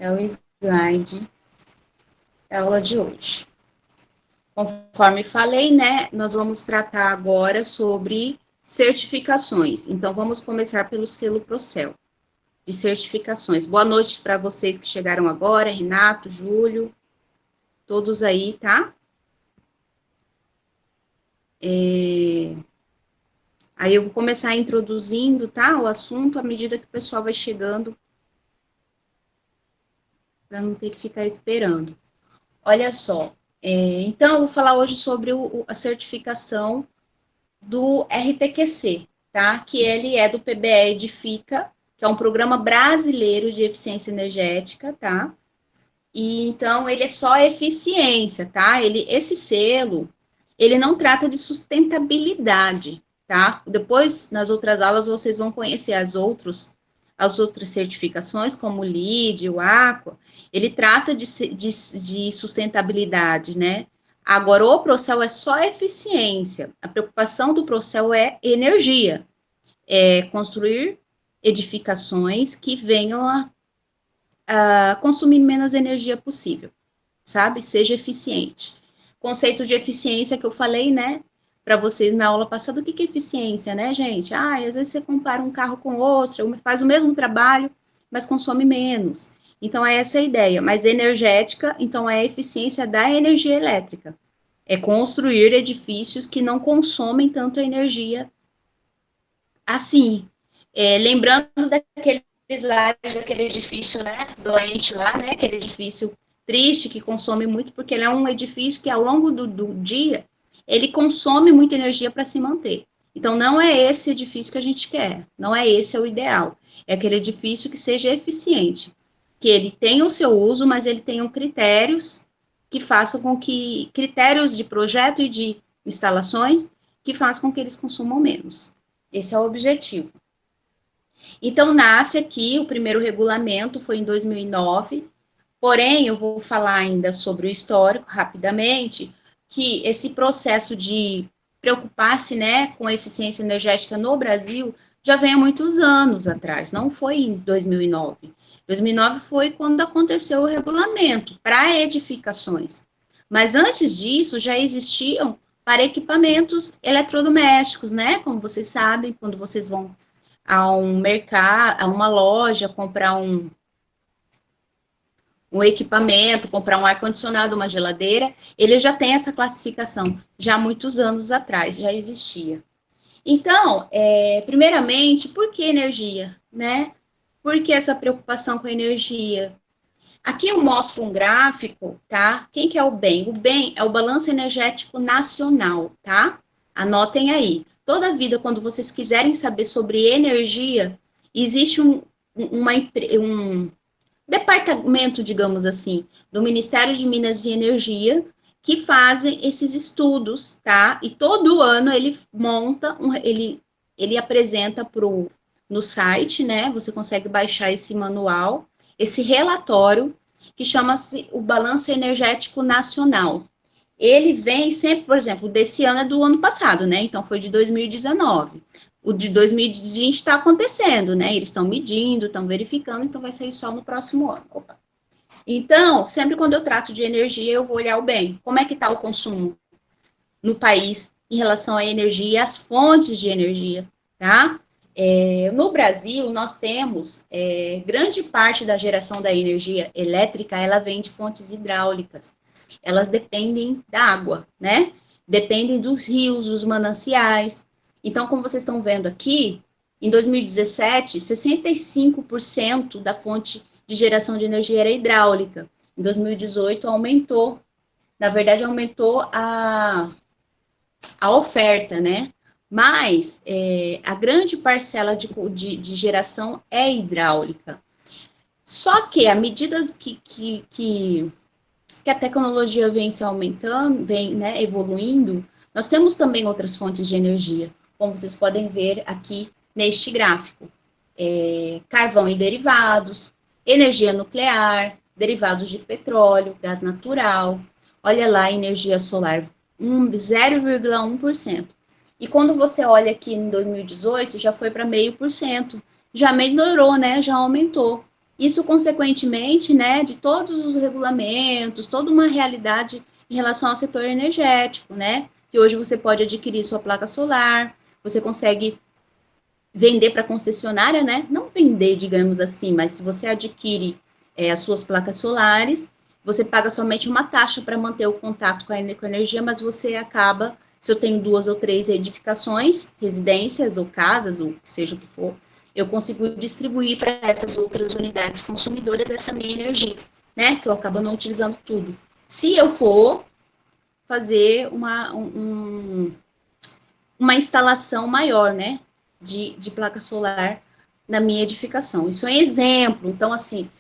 É o slide da aula de hoje. Conforme falei, né, nós vamos tratar agora sobre certificações. Então, vamos começar pelo selo Procel, de certificações. Boa noite para vocês que chegaram agora, Renato, Júlio, todos aí, tá? Aí eu vou começar introduzindo, tá, o assunto à medida que o pessoal vai chegando, para não ter que ficar esperando. Olha só, então eu vou falar hoje sobre a certificação do RTQC, tá? Que ele é do PBE Edifica, que é um programa brasileiro de eficiência energética, tá? E então ele é só eficiência, tá? Esse selo, ele não trata de sustentabilidade, tá? Depois, nas outras aulas, vocês vão conhecer as outras certificações, como o LEED, o Aqua, ele trata de sustentabilidade, né? Agora, o Procel é só eficiência. A preocupação do Procel é energia, é construir edificações que venham a consumir menos energia possível, sabe? Seja eficiente. Conceito de eficiência que eu falei, né? Para vocês na aula passada, o que é eficiência, né, gente? Às vezes você compara um carro com outro, faz o mesmo trabalho, mas consome menos. Então, é essa a ideia. Mas energética, então, é a eficiência da energia elétrica. É construir edifícios que não consomem tanto energia assim. Lembrando daquele slide, daquele edifício, né, doente lá, né, aquele edifício triste, que consome muito, porque ele é um edifício que, ao longo do dia, ele consome muita energia para se manter. Então, não é esse edifício que a gente quer, não é esse o ideal. É aquele edifício que seja eficiente, que ele tenha o seu uso, mas ele tenha critérios que façam com que, critérios de projeto e de instalações, que façam com que eles consumam menos. Esse é o objetivo. Então, nasce aqui, o primeiro regulamento foi em 2009, porém, eu vou falar ainda sobre o histórico, rapidamente, que esse processo de preocupar-se, né, com a eficiência energética no Brasil já vem há muitos anos atrás, não foi em 2009. 2009 foi quando aconteceu o regulamento para edificações. Mas antes disso, já existiam para equipamentos eletrodomésticos, né? Como vocês sabem, quando vocês vão a um mercado, a uma loja, comprar um equipamento, comprar um ar-condicionado, uma geladeira, ele já tem essa classificação, já há muitos anos atrás, já existia. Então, primeiramente, por que energia, né? Por que essa preocupação com a energia? Aqui eu mostro um gráfico, tá? Quem que é o BEM? O BEM é o Balanço Energético Nacional, tá? Anotem aí. Toda vida, quando vocês quiserem saber sobre energia, existe um departamento, digamos assim, do Ministério de Minas e Energia, que fazem esses estudos, tá? E todo ano ele monta, ele apresenta no site, né? Você consegue baixar esse manual, esse relatório, que chama-se o Balanço Energético Nacional. Ele vem sempre, por exemplo, desse ano é do ano passado, né? Então foi de 2019. O de 2020 está acontecendo, né? Eles estão medindo, estão verificando, então vai sair só no próximo ano. Opa. Então, sempre quando eu trato de energia, eu vou olhar o bem. Como é que está o consumo no país em relação à energia e às fontes de energia, tá? No Brasil, nós temos grande parte da geração da energia elétrica, ela vem de fontes hidráulicas. Elas dependem da água, né? Dependem dos rios, dos mananciais. Então, como vocês estão vendo aqui, em 2017, 65% da fonte de geração de energia era hidráulica. Em 2018, aumentou. Na verdade, aumentou a oferta, né? Mas a grande parcela de geração é hidráulica. Só que, à medida que a tecnologia vem se aumentando, vem, né, evoluindo, nós temos também outras fontes de energia, como vocês podem ver aqui neste gráfico. Carvão e derivados, energia nuclear, derivados de petróleo, gás natural. Olha lá, energia solar, 0,1%. E quando você olha aqui em 2018, já foi para 0,5%. Já melhorou, né? Já aumentou. Isso, consequentemente, né, de todos os regulamentos, toda uma realidade em relação ao setor energético, né, que hoje você pode adquirir sua placa solar, você consegue vender para concessionária, né, não vender, digamos assim, mas se você adquire as suas placas solares, você paga somente uma taxa para manter o contato com a energia, mas você acaba, se eu tenho 2 ou 3 edificações, residências ou casas, ou seja o que for, eu consigo distribuir para essas outras unidades consumidoras essa minha energia, né? Que eu acabo não utilizando tudo. Se eu for fazer uma instalação maior, né? De placa solar na minha edificação. Isso é um exemplo. Então, assim,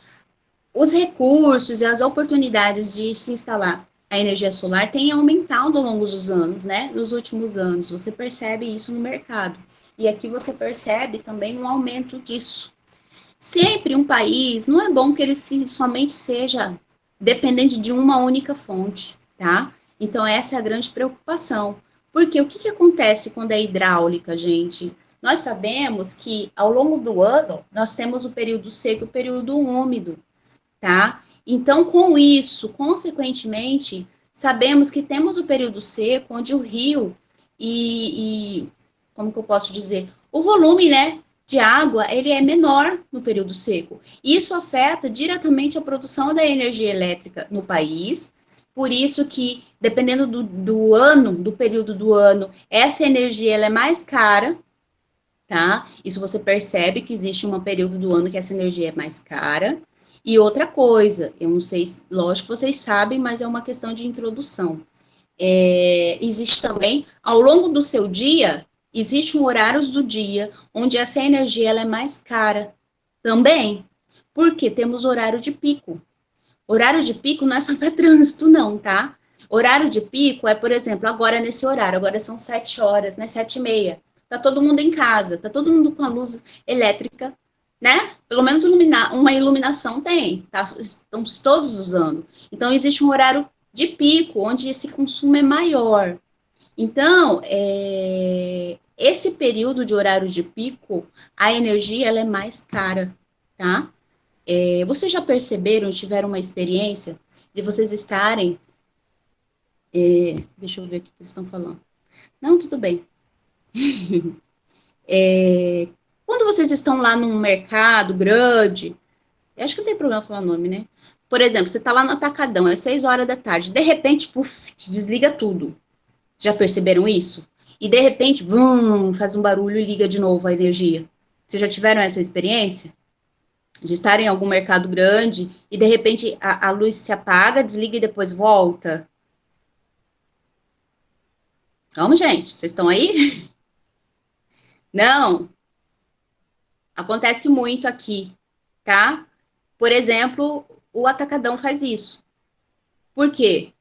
os recursos e as oportunidades de se instalar a energia solar têm aumentado ao longo dos anos, né? Nos últimos anos. Você percebe isso no mercado. E aqui você percebe também um aumento disso. Sempre um país, não é bom que ele somente seja dependente de uma única fonte, tá? Então, essa é a grande preocupação. Porque o que acontece quando é hidráulica, gente? Nós sabemos que ao longo do ano, nós temos o período seco e o período úmido, tá? Então, com isso, consequentemente, sabemos que temos o período seco, onde o rio como que eu posso dizer? O volume, né, de água, ele é menor no período seco. Isso afeta diretamente a produção da energia elétrica no país, por isso que, dependendo do ano, do período do ano, essa energia ela é mais cara, tá? Isso você percebe que existe um período do ano que essa energia é mais cara. E outra coisa, eu não sei, lógico que vocês sabem, mas é uma questão de introdução. Existe também, ao longo do seu dia, existe um horários do dia onde essa energia ela é mais cara também, porque temos horário de pico. Horário de pico não é só para trânsito, não, tá? Horário de pico é, por exemplo, agora nesse horário, agora são 7 horas, né? 7h30. Tá todo mundo em casa, tá todo mundo com a luz elétrica, né? Pelo menos uma iluminação tem, tá? Estamos todos usando. Então, existe um horário de pico, onde esse consumo é maior. Então, esse período de horário de pico, a energia ela é mais cara, tá? Vocês já perceberam, tiveram uma experiência de vocês estarem. Deixa eu ver o que eles estão falando. Não, tudo bem. Quando vocês estão lá num mercado grande, eu acho que não tem problema falar o nome, né? Por exemplo, você está lá no atacadão, é 6 horas da tarde, de repente, puf, desliga tudo. Já perceberam isso? E de repente, faz um barulho e liga de novo a energia. Vocês já tiveram essa experiência? De estar em algum mercado grande e de repente a luz se apaga, desliga e depois volta? Calma, gente, vocês estão aí? Não, acontece muito aqui, tá? Por exemplo, o Atacadão faz isso. Por quê?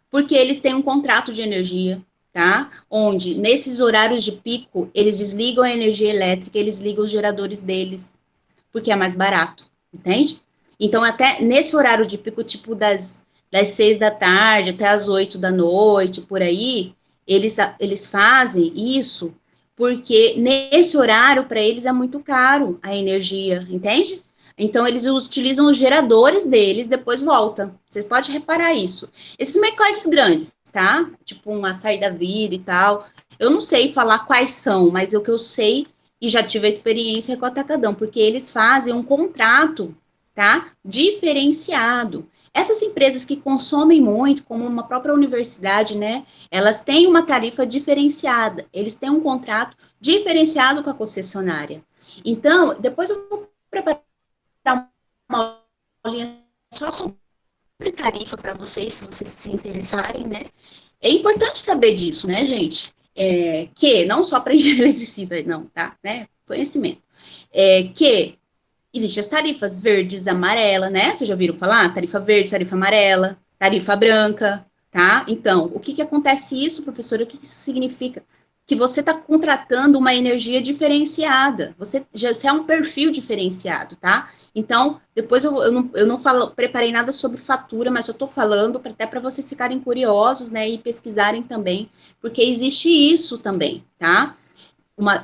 Porque eles têm um contrato de energia, tá? Onde, nesses horários de pico, eles desligam a energia elétrica, eles ligam os geradores deles, porque é mais barato, entende? Então, até nesse horário de pico, tipo das 6 da tarde até as 8 da noite, por aí, eles fazem isso porque nesse horário, para eles, é muito caro a energia, entende? Então, eles utilizam os geradores deles, depois volta. Você pode reparar isso. Esses mercados grandes, tá? Tipo um Açaí da Vida e tal. Eu não sei falar quais são, mas o que eu sei e já tive a experiência com o Atacadão, porque eles fazem um contrato, tá? Diferenciado. Essas empresas que consomem muito, como uma própria universidade, né? Elas têm uma tarifa diferenciada, eles têm um contrato diferenciado com a concessionária. Então, depois eu vou preparar uma aulinha só sobre tarifa para vocês, se vocês se interessarem, né? É importante saber disso, né, gente? Que não só para engenharia eletricista, não, tá? Né? Conhecimento. Que existem as tarifas verdes, amarela, né? Vocês já ouviram falar? Tarifa verde, tarifa amarela, tarifa branca, tá? Então, o que acontece isso, professora? O que isso significa? Que você está contratando uma energia diferenciada. Você é um perfil diferenciado, tá? Então, depois eu não preparei nada sobre fatura, mas eu estou falando até para vocês ficarem curiosos, né? E pesquisarem também, porque existe isso também, tá?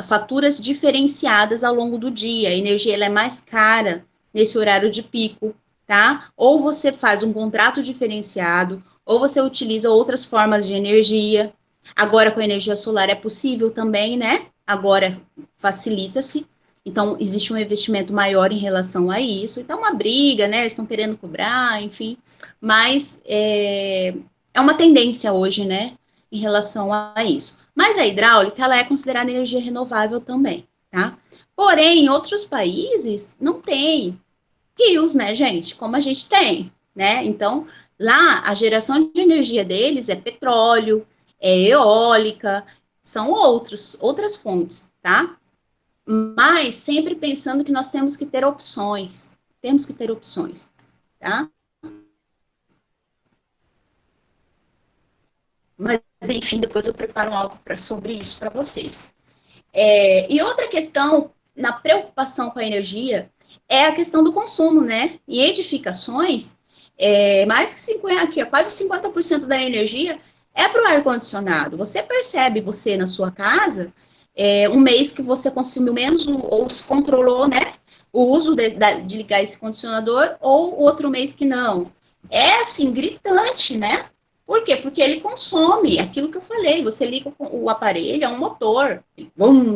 Faturas diferenciadas ao longo do dia. A energia ela é mais cara, nesse horário de pico, tá? Ou você faz um contrato diferenciado, ou você utiliza outras formas de energia. Agora, com a energia solar é possível também, né? Agora facilita-se. Então, existe um investimento maior em relação a isso. Então, uma briga, né? Eles estão querendo cobrar, enfim. Mas é uma tendência hoje, né? Em relação a isso. Mas a hidráulica, ela é considerada energia renovável também, tá? Porém, em outros países, não tem rios, né, gente? Como a gente tem, né? Então, lá, a geração de energia deles é petróleo, é eólica, são outras fontes, tá? Mas sempre pensando que nós temos que ter opções, tá? Mas, enfim, depois eu preparo algo sobre isso para vocês. E outra questão na preocupação com a energia é a questão do consumo, né? Em edificações, mais que 50, aqui, quase 50% da energia é para o ar-condicionado. Você percebe, você na sua casa, um mês que você consumiu menos ou se controlou, né? O uso de ligar esse condicionador, ou outro mês que não. É assim, gritante, né? Por quê? Porque ele consome aquilo que eu falei. Você liga o aparelho, é um motor,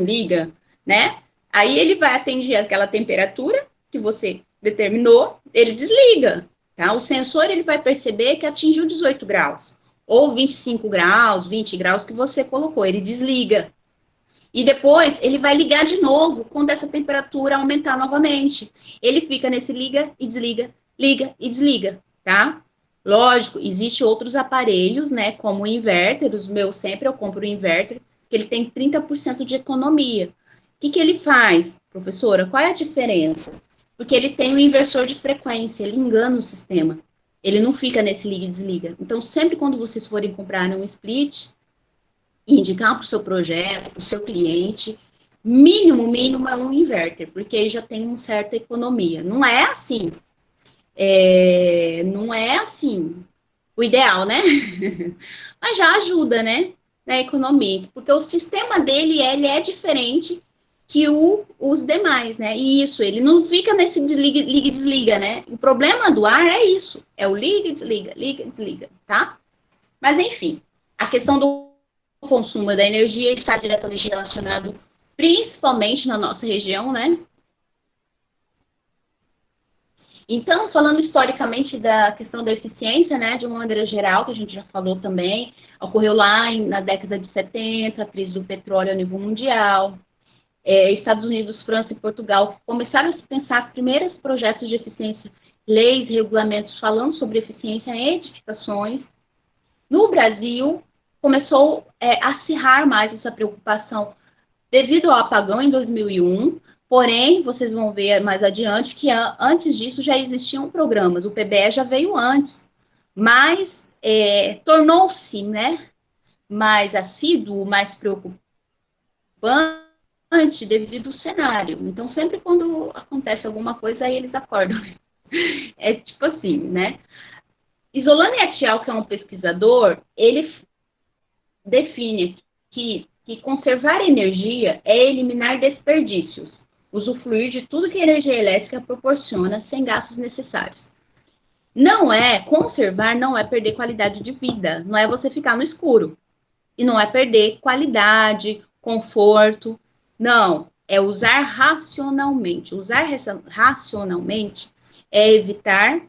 liga, né? Aí ele vai atingir aquela temperatura que você determinou, ele desliga, tá? O sensor ele vai perceber que atingiu 18 graus, ou 25 graus, 20 graus que você colocou, ele desliga. E depois ele vai ligar de novo quando essa temperatura aumentar novamente. Ele fica nesse liga e desliga, tá? Lógico, existe outros aparelhos, né, como o inverter, os meus sempre eu compro o inverter, que ele tem 30% de economia. O que ele faz, professora? Qual é a diferença? Porque ele tem um inversor de frequência, ele engana o sistema. Ele não fica nesse liga e desliga. Então, sempre quando vocês forem comprar um split, indicar para o seu projeto, para o seu cliente, mínimo é um inverter, porque aí já tem uma certa economia. Não é assim. Não é assim o ideal, né? Mas já ajuda, né? Na economia, porque o sistema dele ele é diferente que os demais, né? E isso, ele não fica nesse desliga e desliga, né? O problema do ar é isso, é o liga e desliga, tá? Mas enfim, a questão do consumo da energia está diretamente relacionado, principalmente na nossa região, né? Então, falando historicamente da questão da eficiência, né, de uma maneira geral, que a gente já falou também, ocorreu lá na década de 70, a crise do petróleo a nível mundial, Estados Unidos, França e Portugal começaram a se pensar os primeiros projetos de eficiência, leis, regulamentos falando sobre eficiência em edificações. No Brasil, começou a acirrar mais essa preocupação devido ao apagão em 2001, porém, vocês vão ver mais adiante que antes disso já existiam programas, o PBE já veio antes, mas tornou-se, né, mais assíduo, mais preocupante devido ao cenário. Então, sempre quando acontece alguma coisa, aí eles acordam. É tipo assim, né? Isolani Atiel, que é um pesquisador, ele define que conservar energia é eliminar desperdícios, usufruir de tudo que a energia elétrica proporciona sem gastos necessários. Conservar não é perder qualidade de vida, não é você ficar no escuro. E não é perder qualidade, conforto, não, é usar racionalmente. Usar racionalmente é evitar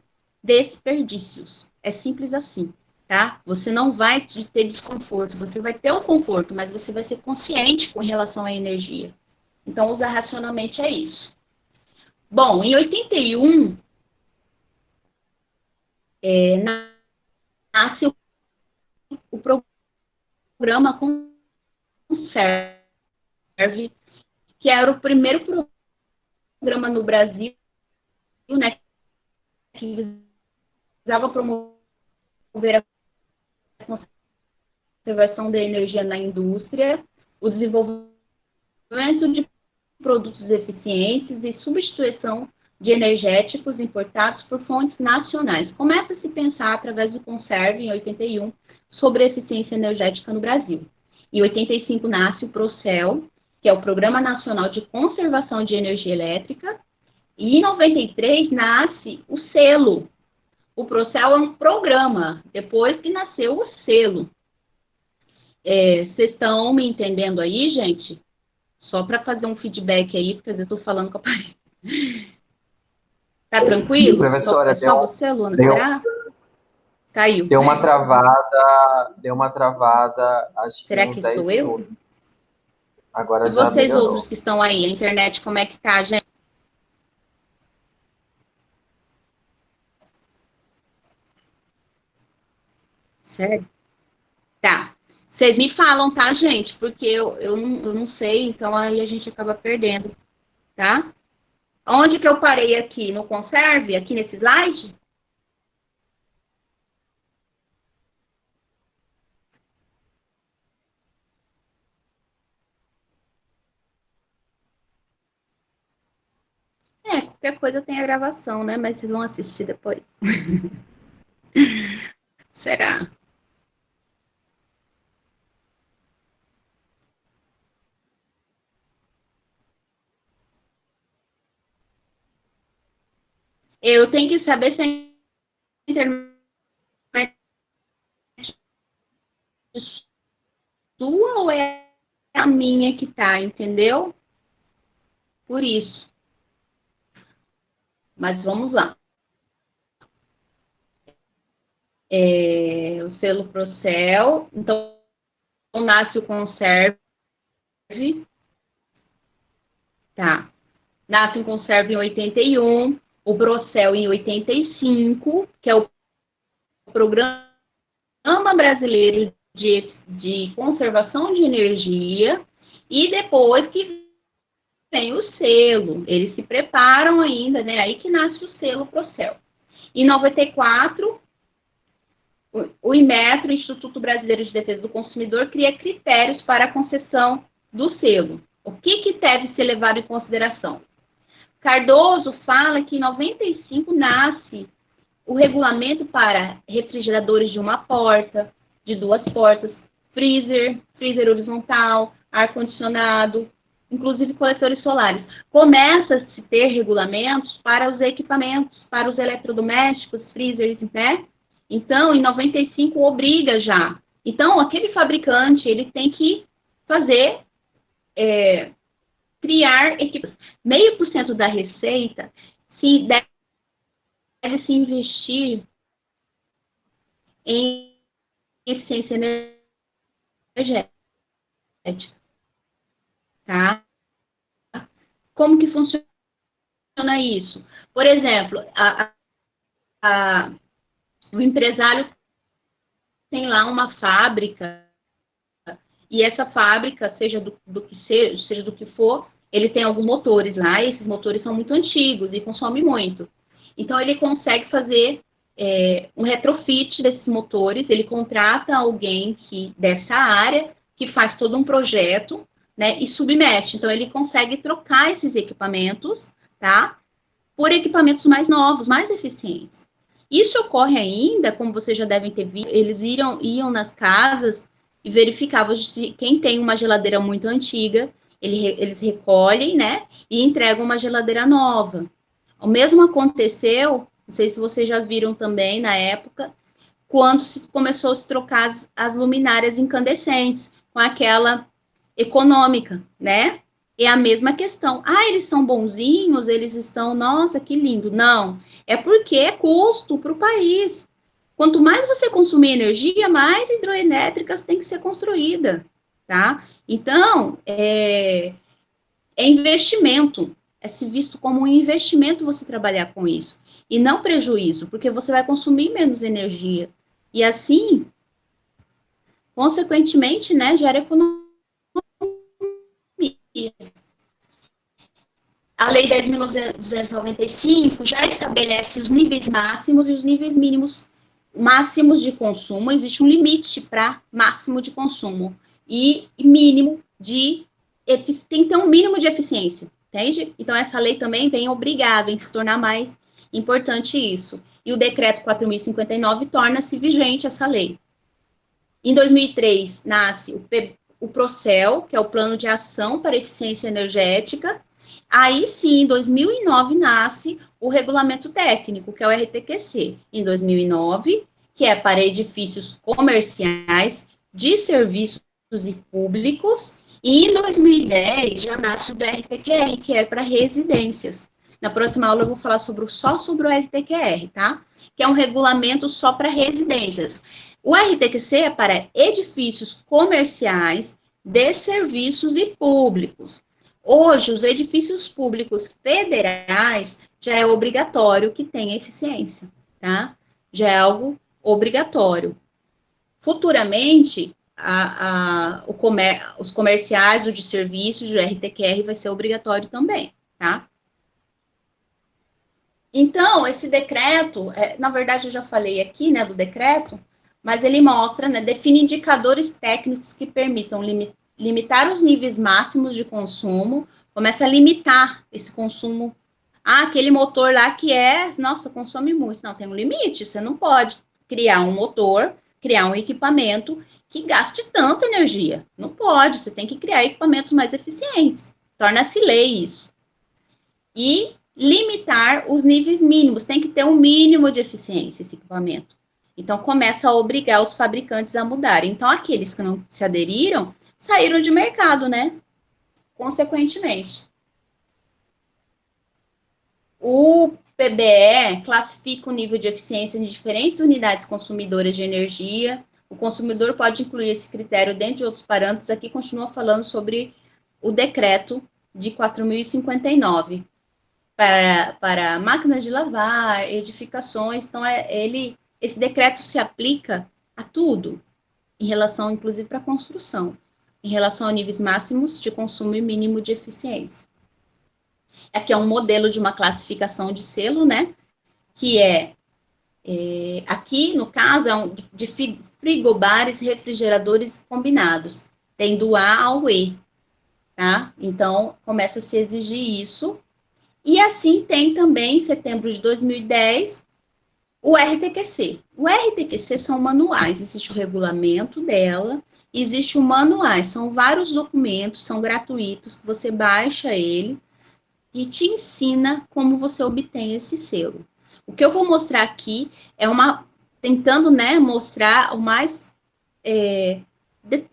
desperdícios. É simples assim, tá? Você não vai ter desconforto, você vai ter o conforto, mas você vai ser consciente com relação à energia. Então, usar racionalmente é isso. Bom, em 81, nasce o programa Conserve, que era o primeiro programa no Brasil, né, que visava promover a conservação da energia na indústria, o desenvolvimento de produtos eficientes e substituição de energéticos importados por fontes nacionais. Começa a se pensar, através do Conserve, em 81, sobre a eficiência energética no Brasil. Em 85 nasce o PROCEL, que é o Programa Nacional de Conservação de Energia Elétrica, E em 93 nasce o selo. O Procel é um programa, depois que nasceu o selo. Vocês estão me entendendo aí, gente? Só para fazer um feedback aí, porque às vezes eu estou falando com a parede. Tá tranquilo? Professora, só você, Luna? Será? Caiu. Deu uma travada, acho Será que uns que 10 sou eu? minutos. Agora e já vocês melhorou. Outros que estão aí, a internet, como é que tá, gente? Sério? Tá. Vocês me falam, tá, gente? Porque eu não sei, então aí a gente acaba perdendo, tá? Onde que eu parei aqui? No conserve? Aqui nesse slide? Qualquer coisa tem a gravação, né? Mas vocês vão assistir depois. Será? Eu tenho que saber se a internet é sua ou é a minha que tá, entendeu? Por isso. Mas vamos lá. O selo Procel. Então, nasce o Conserve. Tá. Nasce o Conserve em 81. O Procel em 85, que é o Programa Brasileiro de Conservação de Energia. E depois que vem o selo. Eles se preparam ainda, né? Aí que nasce o selo Procel. Em 94, o Inmetro, Instituto Brasileiro de Defesa do Consumidor, cria critérios para a concessão do selo. O que deve ser levado em consideração? Cardoso fala que em 95 nasce o regulamento para refrigeradores de uma porta, de 2 portas, freezer horizontal, ar-condicionado, inclusive coletores solares. Começa a se ter regulamentos para os equipamentos, para os eletrodomésticos, freezers, né? Então, em 95, obriga já. Então, aquele fabricante, ele tem que fazer, criar equipamentos. 0,5% da receita deve se investir em eficiência energética. Tá? Como que funciona isso? Por exemplo, o empresário tem lá uma fábrica, e essa fábrica, seja do que for, ele tem alguns motores lá, e esses motores são muito antigos e consomem muito. Então, ele consegue fazer um retrofit desses motores, ele contrata alguém dessa área, que faz todo um projeto, né, e submete. Então, ele consegue trocar esses equipamentos, tá, por equipamentos mais novos, mais eficientes. Isso ocorre ainda, como vocês já devem ter visto, eles iam nas casas e verificavam se quem tem uma geladeira muito antiga, eles recolhem, né, e entregam uma geladeira nova. O mesmo aconteceu, não sei se vocês já viram também na época, quando começou a se trocar as luminárias incandescentes com aquela econômica, né? É a mesma questão. Eles são bonzinhos, eles estão, nossa, que lindo. Não, é porque é custo para o país. Quanto mais você consumir energia, mais hidroelétricas tem que ser construída, tá? Então, é investimento, é se visto como um investimento você trabalhar com isso, e não prejuízo, porque você vai consumir menos energia. E assim, consequentemente, né, gera economia. A Lei 10.295 já estabelece os níveis máximos e os níveis mínimos máximos de consumo. Existe um limite para máximo de consumo e mínimo de tem que ter um mínimo de eficiência, entende? Então, essa lei também vem obrigar, vem se tornar mais importante isso. E o decreto 4.059 torna-se vigente essa lei. Em 2003, nasce o Procel, que é o Plano de Ação para Eficiência Energética. Aí sim, em 2009 nasce o regulamento técnico, que é o RTQC. Em 2009, que é para edifícios comerciais, de serviços e públicos, e em 2010 já nasce o do RTQR, que é para residências. Na próxima aula eu vou falar só sobre o RTQR, tá? Que é um regulamento só para residências. O RTQC é para edifícios comerciais, de serviços e públicos. Hoje, os edifícios públicos federais já é obrigatório que tenha eficiência, tá? Já é algo obrigatório. Futuramente, os comerciais, o de serviços, o RTQR vai ser obrigatório também, tá? Então, esse decreto, na verdade, eu já falei aqui, né, do decreto, mas ele mostra, né, define indicadores técnicos que permitam limitar os níveis máximos de consumo, começa a limitar esse consumo. Ah, aquele motor lá que nossa, consome muito. Não, tem um limite, você não pode criar um motor, criar um equipamento que gaste tanta energia. Não pode, você tem que criar equipamentos mais eficientes. Torna-se lei isso. E limitar os níveis mínimos, tem que ter um mínimo de eficiência esse equipamento. Então, começa a obrigar os fabricantes a mudarem. Então, aqueles que não se aderiram, saíram de mercado, né? Consequentemente. O PBE classifica o nível de eficiência em diferentes unidades consumidoras de energia. O consumidor pode incluir esse critério dentro de outros parâmetros. Aqui continua falando sobre o decreto de 4.059 para máquinas de lavar, edificações. Então, esse decreto se aplica a tudo, em relação, inclusive, para a construção, em relação a níveis máximos de consumo e mínimo de eficiência. Aqui é um modelo de uma classificação de selo, né? Que aqui, no caso, de frigobares, refrigeradores combinados. Tem do A ao E, tá? Então, começa a se exigir isso. E assim tem também, em setembro de 2010, o RTQC. O RTQC são manuais, existe o regulamento dela, existe o manuais, são vários documentos, são gratuitos, que você baixa ele e te ensina como você obtém esse selo. O que eu vou mostrar aqui é tentando, né, mostrar o mais...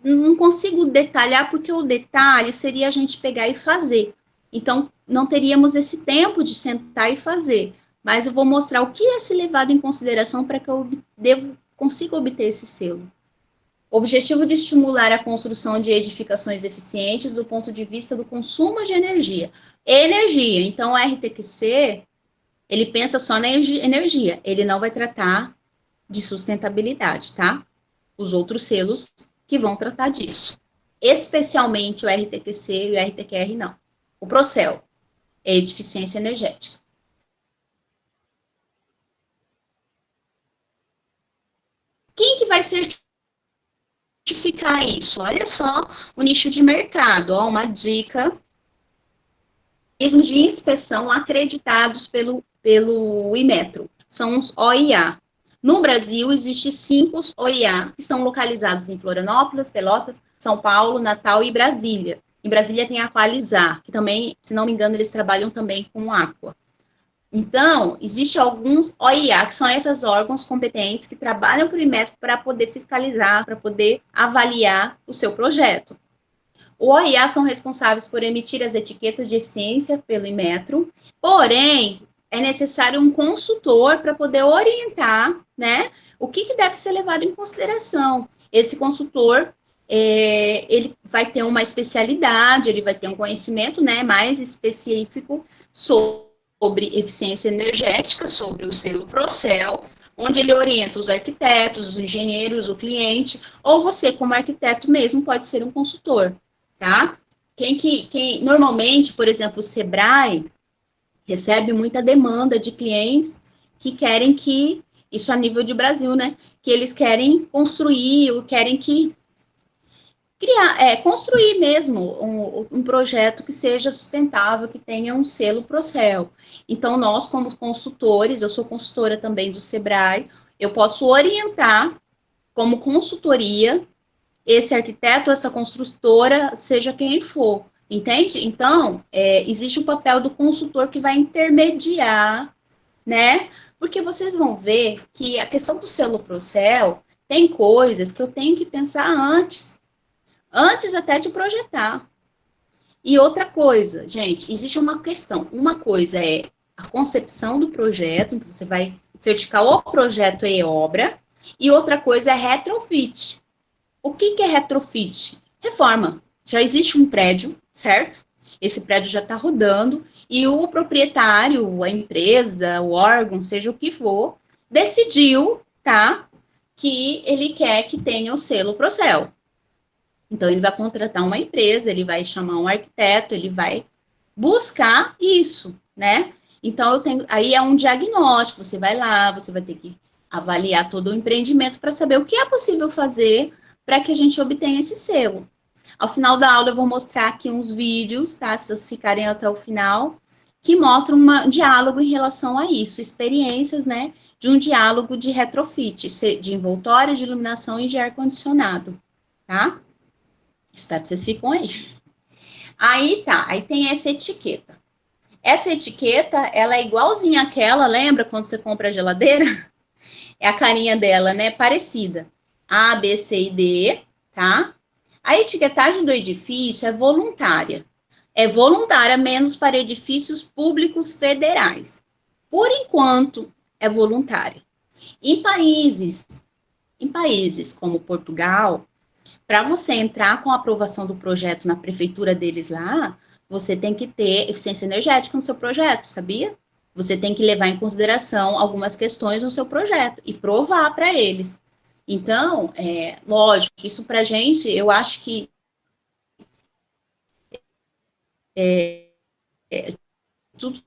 não consigo detalhar, porque o detalhe seria a gente pegar e fazer. Então, não teríamos esse tempo de sentar e fazer. Mas eu vou mostrar o que é se levado em consideração para que eu consiga obter esse selo. O objetivo de estimular a construção de edificações eficientes do ponto de vista do consumo de energia. Energia. Então, o RTQC, ele pensa só na energia. Ele não vai tratar de sustentabilidade, tá? Os outros selos que vão tratar disso. Especialmente o RTQC e o RTQR, não. O Procel é eficiência energética. Quem que vai certificar isso? Olha só o nicho de mercado, ó, uma dica. Organismos de inspeção acreditados pelo Inmetro, são os OIA. No Brasil, existem 5 OIA, que estão localizados em Florianópolis, Pelotas, São Paulo, Natal e Brasília. Em Brasília tem a Qualizar, que também, se não me engano, eles trabalham também com Aqua. Então, existem alguns OIA, que são esses órgãos competentes que trabalham para o Inmetro para poder fiscalizar, para poder avaliar o seu projeto. O OIA são responsáveis por emitir as etiquetas de eficiência pelo Inmetro, porém, é necessário um consultor para poder orientar, né, o que deve ser levado em consideração. Esse consultor, ele vai ter uma especialidade, ele vai ter um conhecimento, né, mais específico sobre eficiência energética, sobre o selo Procel, onde ele orienta os arquitetos, os engenheiros, o cliente, ou você, como arquiteto mesmo, pode ser um consultor, tá? Quem normalmente, por exemplo, o Sebrae recebe muita demanda de clientes que querem que, isso a nível de Brasil, né, que eles querem construir, ou querem construir mesmo um projeto que seja sustentável, que tenha um selo Procel. Então, nós, como consultores, eu sou consultora também do Sebrae, eu posso orientar, como consultoria, esse arquiteto, essa construtora, seja quem for, Entende? Então, existe o papel do consultor que vai intermediar, né? Porque vocês vão ver que a questão do selo Procel tem coisas que eu tenho que pensar antes até de projetar. E outra coisa, gente, existe uma questão. Uma coisa é a concepção do projeto, então você vai certificar o projeto e obra, e outra coisa é retrofit. O que é retrofit? Reforma. Já existe um prédio, certo? Esse prédio já está rodando, e o proprietário, a empresa, o órgão, seja o que for, decidiu, tá, que ele quer que tenha o selo Procel. Então, ele vai contratar uma empresa, ele vai chamar um arquiteto, ele vai buscar isso, né? Então, aí é um diagnóstico, você vai lá, você vai ter que avaliar todo o empreendimento para saber o que é possível fazer para que a gente obtenha esse selo. Ao final da aula, eu vou mostrar aqui uns vídeos, tá? Se vocês ficarem até o final, que mostram um diálogo em relação a isso, experiências, né? De um diálogo de retrofit, de envoltório, de iluminação e de ar-condicionado, tá? Espero que vocês fiquem aí. Aí tá, aí tem essa etiqueta. Essa etiqueta, ela é igualzinha àquela, lembra quando você compra a geladeira? É a carinha dela, né? Parecida. A, B, C e D, tá? A etiquetagem do edifício é voluntária. É voluntária, menos para edifícios públicos federais. Por enquanto, é voluntária. Em países como Portugal, para você entrar com a aprovação do projeto na prefeitura deles lá, você tem que ter eficiência energética no seu projeto, sabia? Você tem que levar em consideração algumas questões no seu projeto e provar para eles. Então, lógico, isso para a gente, eu acho que tudo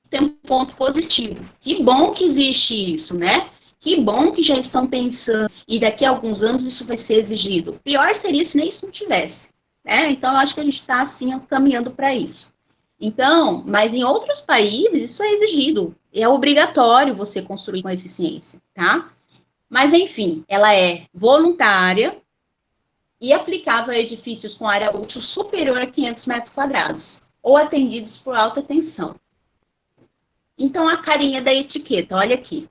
tem um ponto positivo. Que bom que existe isso, né? Que bom que já estão pensando e daqui a alguns anos isso vai ser exigido. Pior seria se nem isso não tivesse, né? Então, eu acho que a gente está, assim, caminhando para isso. Então, mas em outros países isso é exigido. É obrigatório você construir com eficiência, tá? Mas, enfim, ela é voluntária e aplicável a edifícios com área útil superior a 500 metros quadrados ou atendidos por alta tensão. Então, a carinha da etiqueta, olha aqui.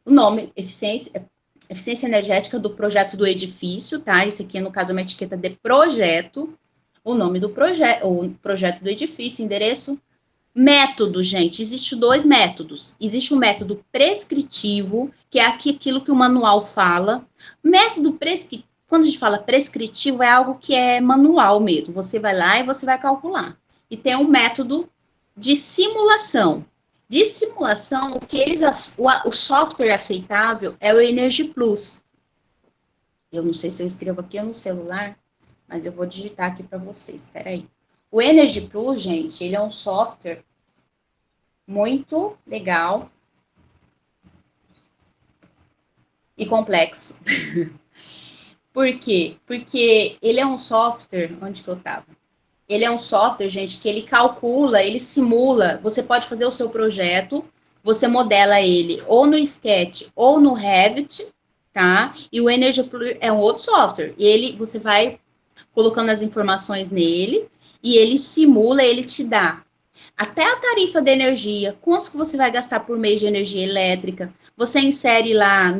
O nome, eficiência energética do projeto do edifício, tá? Isso aqui, no caso, é uma etiqueta de projeto. O nome do projeto, o projeto do edifício, endereço. Método, gente, existem dois métodos. Existe o método prescritivo, que é aquilo que o manual fala. Método prescritivo, quando a gente fala prescritivo, é algo que é manual mesmo. Você vai lá e você vai calcular. E tem um método de simulação. De simulação, o software aceitável é o Energy Plus. Eu não sei se eu escrevo aqui no celular, mas eu vou digitar aqui para vocês. Espera aí. O Energy Plus, gente, ele é um software muito legal e complexo. Por quê? Porque ele é um software... Onde que eu estava? Ele é um software, gente, que ele calcula, ele simula. Você pode fazer o seu projeto, você modela ele ou no Sketch ou no Revit, tá? E o Energy Plus é um outro software. Você vai colocando as informações nele e ele simula, ele te dá até a tarifa de energia, quanto que você vai gastar por mês de energia elétrica. Você insere lá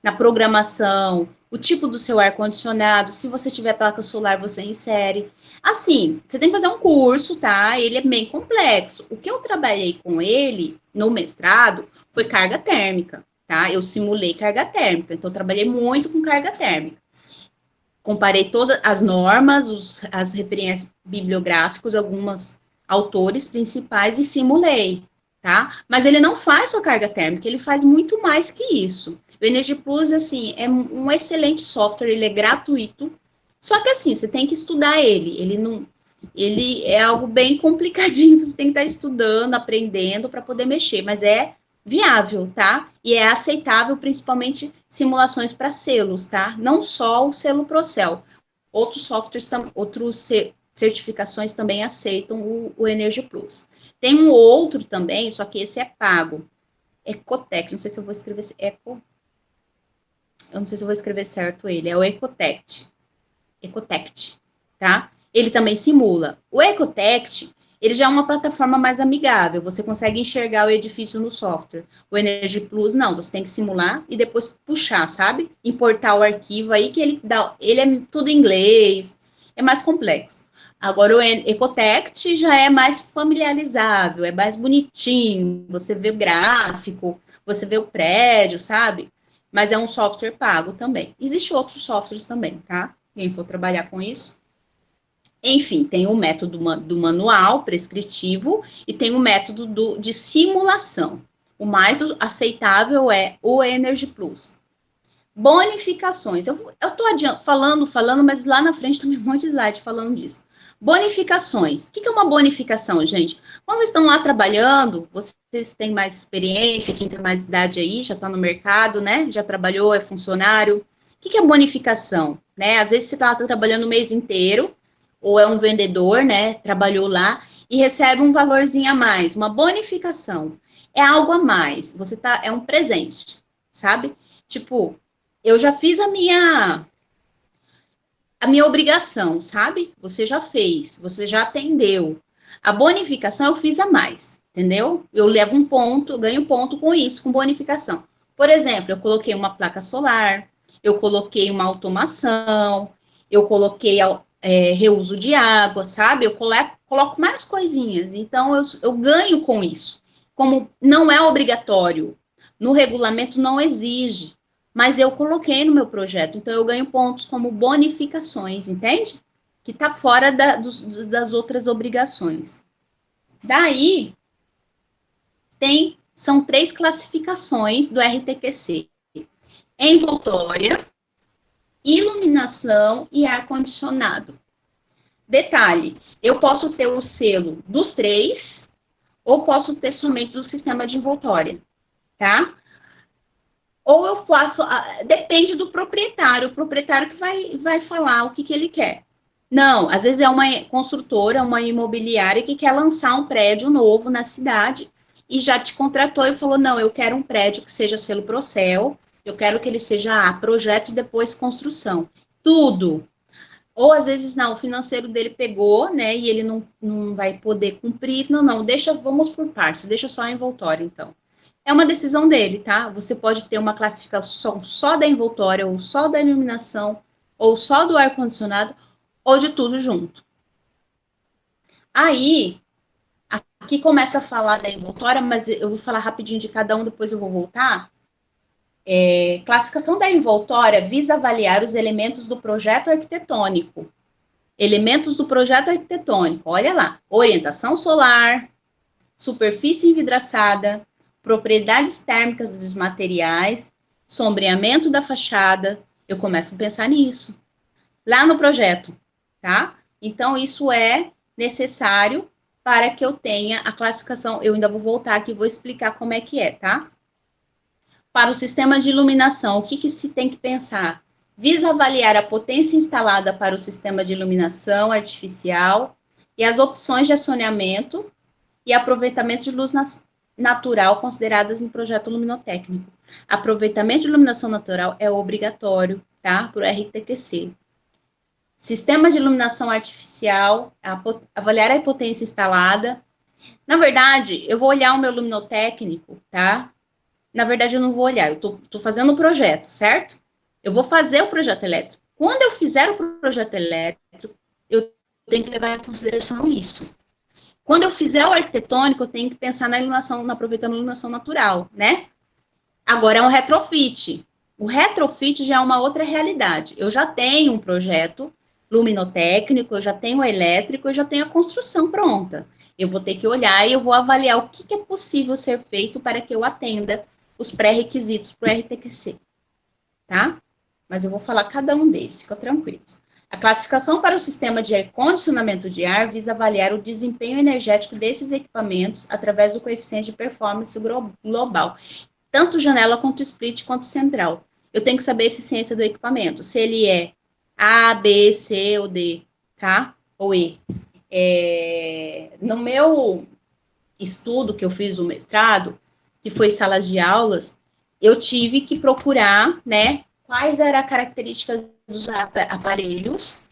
na programação o tipo do seu ar-condicionado. Se você tiver placa solar, você insere. Assim, você tem que fazer um curso, tá? Ele é bem complexo. O que eu trabalhei com ele no mestrado foi carga térmica, tá? Eu simulei carga térmica, então eu trabalhei muito com carga térmica. Comparei todas as normas, as referências bibliográficas, alguns autores principais e simulei, tá? Mas ele não faz só carga térmica, ele faz muito mais que isso. O Energy Plus, assim, é um excelente software, ele é gratuito, só que assim, você tem que estudar ele é algo bem complicadinho, você tem que estar estudando, aprendendo para poder mexer, mas é viável, tá? E é aceitável, principalmente simulações para selos, tá? Não só o selo Procel. Outros softwares, outras certificações também aceitam o Energy Plus. Tem um outro também, só que esse é pago. Ecotec, não sei se eu vou escrever eu não sei se eu vou escrever certo ele, é o Ecotect, tá? ele também simula. O Ecotect, ele já é uma plataforma mais amigável, você consegue enxergar o edifício no software. O Energy Plus, não, você tem que simular e depois puxar, sabe? Importar o arquivo aí, que ele é tudo em inglês, é mais complexo. Agora, o Ecotect já é mais familiarizável, é mais bonitinho, você vê o gráfico, você vê o prédio, sabe? Mas é um software pago também. Existem outros softwares também, tá? Quem for trabalhar com isso. Enfim, tem o método do manual prescritivo e tem o método de simulação. O mais aceitável é o Energy Plus. Bonificações. Eu estou falando, mas lá na frente tem um monte de slide falando disso. Bonificações. O que é uma bonificação, gente? Quando vocês estão lá trabalhando, vocês têm mais experiência, quem tem mais idade aí, já está no mercado, né? Já trabalhou, é funcionário. O que é bonificação? Né? Às vezes você está trabalhando o mês inteiro, ou é um vendedor, né? Trabalhou lá e recebe um valorzinho a mais, uma bonificação. É algo a mais. É um presente, sabe? Tipo, eu já fiz a minha obrigação, sabe? Você já fez, você já atendeu. A bonificação eu fiz a mais, entendeu? Eu levo um ponto, eu ganho ponto com isso, com bonificação. Por exemplo, eu coloquei uma placa solar, eu coloquei uma automação, eu coloquei reuso de água, sabe? Eu coloco mais coisinhas, então eu ganho com isso. Como não é obrigatório, no regulamento não exige, mas eu coloquei no meu projeto, então eu ganho pontos como bonificações, entende? Que está fora das outras obrigações. Daí, são 3 classificações do RTQC: envoltória, iluminação e ar-condicionado. Detalhe, eu posso ter o selo dos 3, ou posso ter somente do sistema de envoltória, tá? Ou eu faço, depende do proprietário, o proprietário que vai falar o que ele quer. Não, às vezes é uma construtora, uma imobiliária que quer lançar um prédio novo na cidade e já te contratou e falou, não, eu quero um prédio que seja selo Procel, eu quero que ele seja projeto e depois construção. Tudo. Ou às vezes não, o financeiro dele pegou, né, e ele não vai poder cumprir. Não, vamos por partes, deixa só a envoltória, então. É uma decisão dele, tá? Você pode ter uma classificação só da envoltória, ou só da iluminação, ou só do ar-condicionado, ou de tudo junto. Aí, aqui começa a falar da envoltória, mas eu vou falar rapidinho de cada um, depois eu vou voltar. Classificação da envoltória visa avaliar os elementos do projeto arquitetônico. Elementos do projeto arquitetônico, olha lá. Orientação solar, superfície envidraçada, propriedades térmicas dos materiais, sombreamento da fachada. Eu começo a pensar nisso. Lá no projeto, tá? Então, isso é necessário para que eu tenha a classificação. Eu ainda vou voltar aqui e vou explicar como é que é, tá? Para o sistema de iluminação, o que se tem que pensar? Visa avaliar a potência instalada para o sistema de iluminação artificial e as opções de acionamento e aproveitamento de luz natural consideradas em projeto luminotécnico. Aproveitamento de iluminação natural é obrigatório, tá? Para o RTQC. Sistema de iluminação artificial, avaliar a potência instalada. Na verdade, eu vou olhar o meu luminotécnico, tá? Na verdade, eu não vou olhar, eu tô fazendo o projeto, certo? Eu vou fazer o projeto elétrico. Quando eu fizer o projeto elétrico, eu tenho que levar em consideração isso. Quando eu fizer o arquitetônico, eu tenho que pensar na iluminação, aproveitando a iluminação natural, né? Agora é um retrofit. O retrofit já é uma outra realidade. Eu já tenho um projeto luminotécnico, eu já tenho o elétrico, eu já tenho a construção pronta. Eu vou ter que olhar e eu vou avaliar o que é possível ser feito para que eu atenda os pré-requisitos para o RTQC, tá? Mas eu vou falar cada um deles, fica tranquilos. A classificação para o sistema de condicionamento de ar visa avaliar o desempenho energético desses equipamentos através do coeficiente de performance global, tanto janela quanto split quanto central. Eu tenho que saber a eficiência do equipamento, se ele é A, B, C ou D, tá? Ou E. No meu estudo que eu fiz o mestrado, que foi salas de aulas, eu tive que procurar, né, quais eram as características dos aparelhos,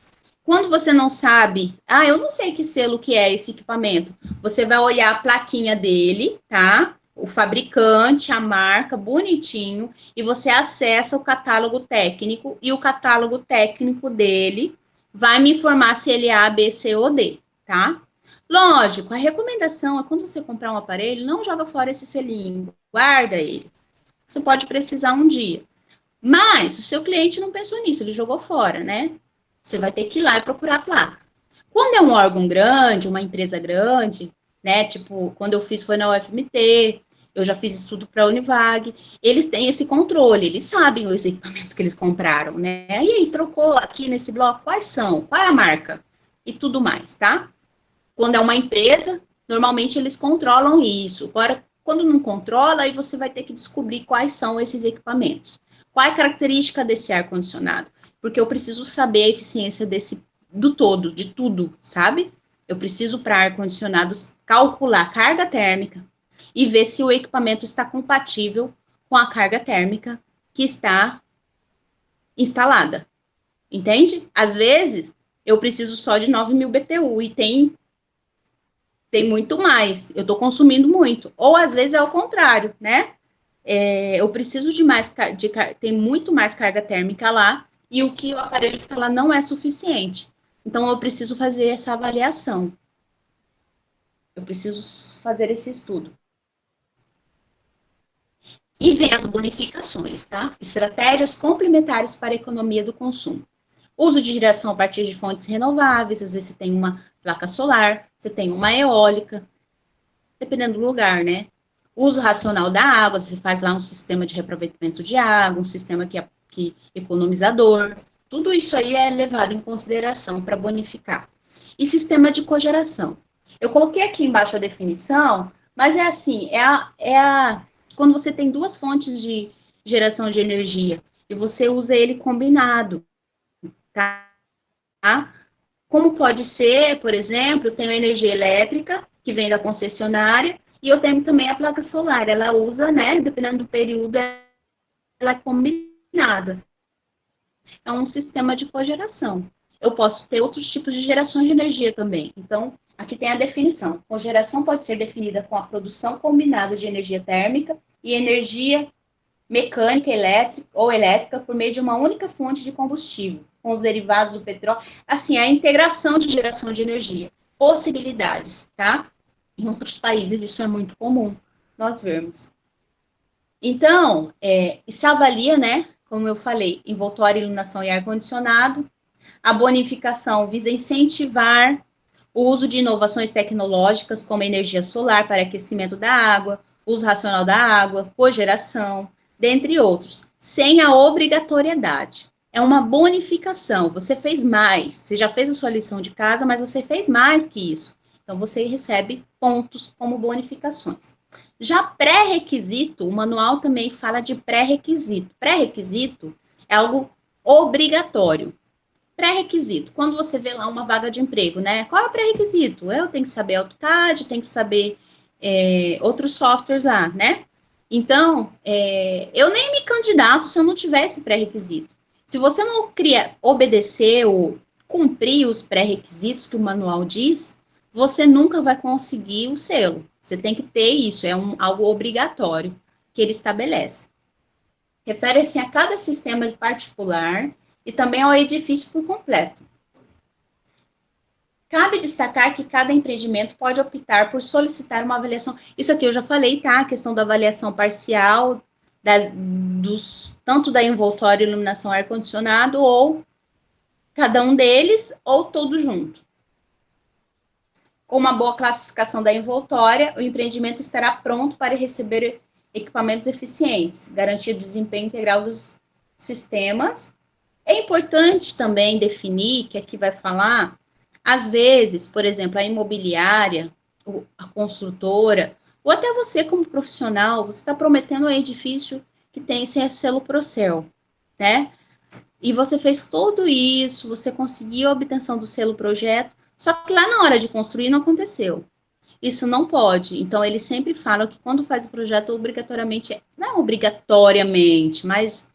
quando você não sabe, eu não sei que selo que é esse equipamento, você vai olhar a plaquinha dele, tá? O fabricante, a marca, bonitinho, e você acessa o catálogo técnico, e o catálogo técnico dele vai me informar se ele é A, B, C ou D, tá? Lógico, a recomendação é quando você comprar um aparelho, não joga fora esse selinho, guarda ele. Você pode precisar um dia. Mas o seu cliente não pensou nisso, ele jogou fora, né? Você vai ter que ir lá e procurar a placa. Quando é um órgão grande, uma empresa grande, né? Tipo, quando eu fiz foi na UFMT, eu já fiz estudo para a Univag, eles têm esse controle, eles sabem os equipamentos que eles compraram, né? E aí, trocou aqui nesse bloco, quais são? Qual é a marca? E tudo mais, tá? Quando é uma empresa, normalmente eles controlam isso. Agora, quando não controla, aí você vai ter que descobrir quais são esses equipamentos. Qual é a característica desse ar-condicionado? Porque eu preciso saber a eficiência do todo, de tudo, sabe? Eu preciso, para ar-condicionados, calcular a carga térmica e ver se o equipamento está compatível com a carga térmica que está instalada. Entende? Às vezes, eu preciso só de 9.000 BTU e tem muito mais, eu estou consumindo muito. Ou às vezes é o contrário, né? Eu preciso de mais, tem muito mais carga térmica lá, e o que o aparelho que está lá não é suficiente. Então, eu preciso fazer essa avaliação. Eu preciso fazer esse estudo. E vem as bonificações, tá? Estratégias complementares para a economia do consumo. Uso de geração a partir de fontes renováveis, às vezes você tem uma placa solar, você tem uma eólica, dependendo do lugar, né? Uso racional da água, você faz lá um sistema de reaproveitamento de água, um sistema que economizador, tudo isso aí é levado em consideração para bonificar. E sistema de cogeração. Eu coloquei aqui embaixo a definição, mas é assim, quando você tem duas fontes de geração de energia e você usa ele combinado, tá? Como pode ser, por exemplo, eu tenho energia elétrica, que vem da concessionária, e eu tenho também a placa solar. Ela usa, né, dependendo do período, ela é combinada. É um sistema de cogeração. Eu posso ter outros tipos de geração de energia também. Então, aqui tem a definição. Cogeração pode ser definida com a produção combinada de energia térmica e energia mecânica, elétrica por meio de uma única fonte de combustível, com os derivados do petróleo. Assim, a integração de geração de energia. Possibilidades, tá? Em outros países isso é muito comum nós vermos. Então, isso avalia, né? Como eu falei, envoltório, iluminação e ar-condicionado. A bonificação visa incentivar o uso de inovações tecnológicas, como energia solar para aquecimento da água, uso racional da água, cogeração, dentre outros, sem a obrigatoriedade. É uma bonificação, você fez mais, você já fez a sua lição de casa, mas você fez mais que isso. Então, você recebe pontos como bonificações. Já pré-requisito, o manual também fala de pré-requisito. Pré-requisito é algo obrigatório. Pré-requisito, quando você vê lá uma vaga de emprego, né? Qual é o pré-requisito? Eu tenho que saber AutoCAD, tenho que saber outros softwares lá, né? Então, eu nem me candidato se eu não tivesse pré-requisito. Se você não obedecer ou cumprir os pré-requisitos que o manual diz, você nunca vai conseguir o selo. Você tem que ter isso, algo obrigatório que ele estabelece. Refere-se a cada sistema particular e também ao edifício por completo. Cabe destacar que cada empreendimento pode optar por solicitar uma avaliação. Isso aqui eu já falei, tá? A questão da avaliação parcial, tanto da envoltório, iluminação, ar-condicionado, ou cada um deles, ou todo junto. Com uma boa classificação da envoltória, o empreendimento estará pronto para receber equipamentos eficientes, garantir o desempenho integral dos sistemas. É importante também definir, que aqui vai falar, às vezes, por exemplo, a imobiliária, a construtora, ou até você como profissional, você está prometendo um edifício que tem selo Procel, né? E você fez tudo isso, você conseguiu a obtenção do selo projeto, só que lá na hora de construir não aconteceu. Isso não pode. Então, eles sempre falam que quando faz o projeto, obrigatoriamente, não obrigatoriamente, mas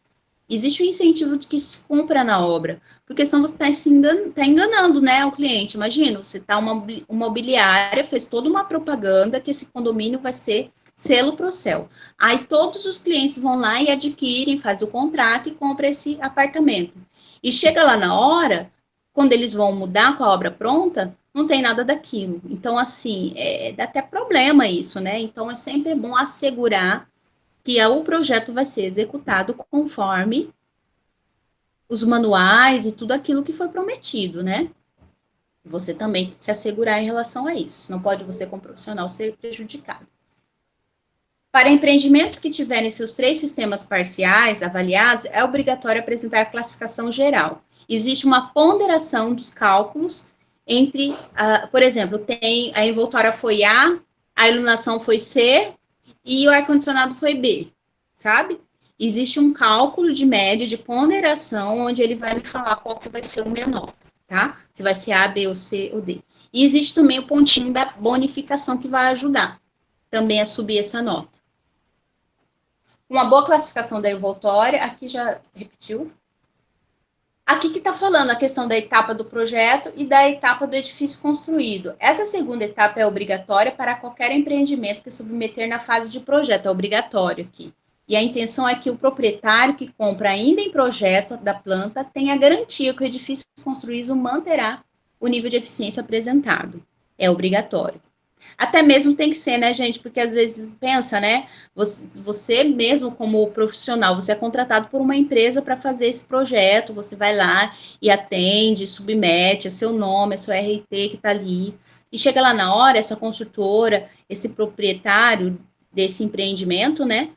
existe o incentivo de que se compra na obra, porque senão você está enganando, né, o cliente. Imagina, você está uma imobiliária, fez toda uma propaganda que esse condomínio vai ser selo Procel. Aí todos os clientes vão lá e adquirem, faz o contrato e compra esse apartamento. E chega lá na hora, quando eles vão mudar com a obra pronta, não tem nada daquilo. Então, assim, dá até problema isso, né? Então, é sempre bom assegurar que o projeto vai ser executado conforme os manuais e tudo aquilo que foi prometido, né? Você também tem que se assegurar em relação a isso, senão pode você, como profissional, ser prejudicado. Para empreendimentos que tiverem seus 3 sistemas parciais avaliados, é obrigatório apresentar a classificação geral. Existe uma ponderação dos cálculos entre, por exemplo, a envoltória foi a iluminação foi C e o ar-condicionado foi B, sabe? Existe um cálculo de média, de ponderação, onde ele vai me falar qual que vai ser o menor, tá? Se vai ser A, B, ou C ou D. E existe também o pontinho da bonificação que vai ajudar também a subir essa nota. Uma boa classificação da envoltória, aqui já repetiu. Aqui que está falando a questão da etapa do projeto e da etapa do edifício construído. Essa segunda etapa é obrigatória para qualquer empreendimento que submeter na fase de projeto, é obrigatório aqui. E a intenção é que o proprietário que compra ainda em projeto da planta tenha garantia que o edifício construído manterá o nível de eficiência apresentado. É obrigatório. Até mesmo tem que ser, né, gente? Porque às vezes pensa, né? Você mesmo, como profissional, você é contratado por uma empresa para fazer esse projeto, você vai lá e atende, submete, é seu nome, é seu RT que está ali. E chega lá na hora, essa construtora, esse proprietário desse empreendimento, né?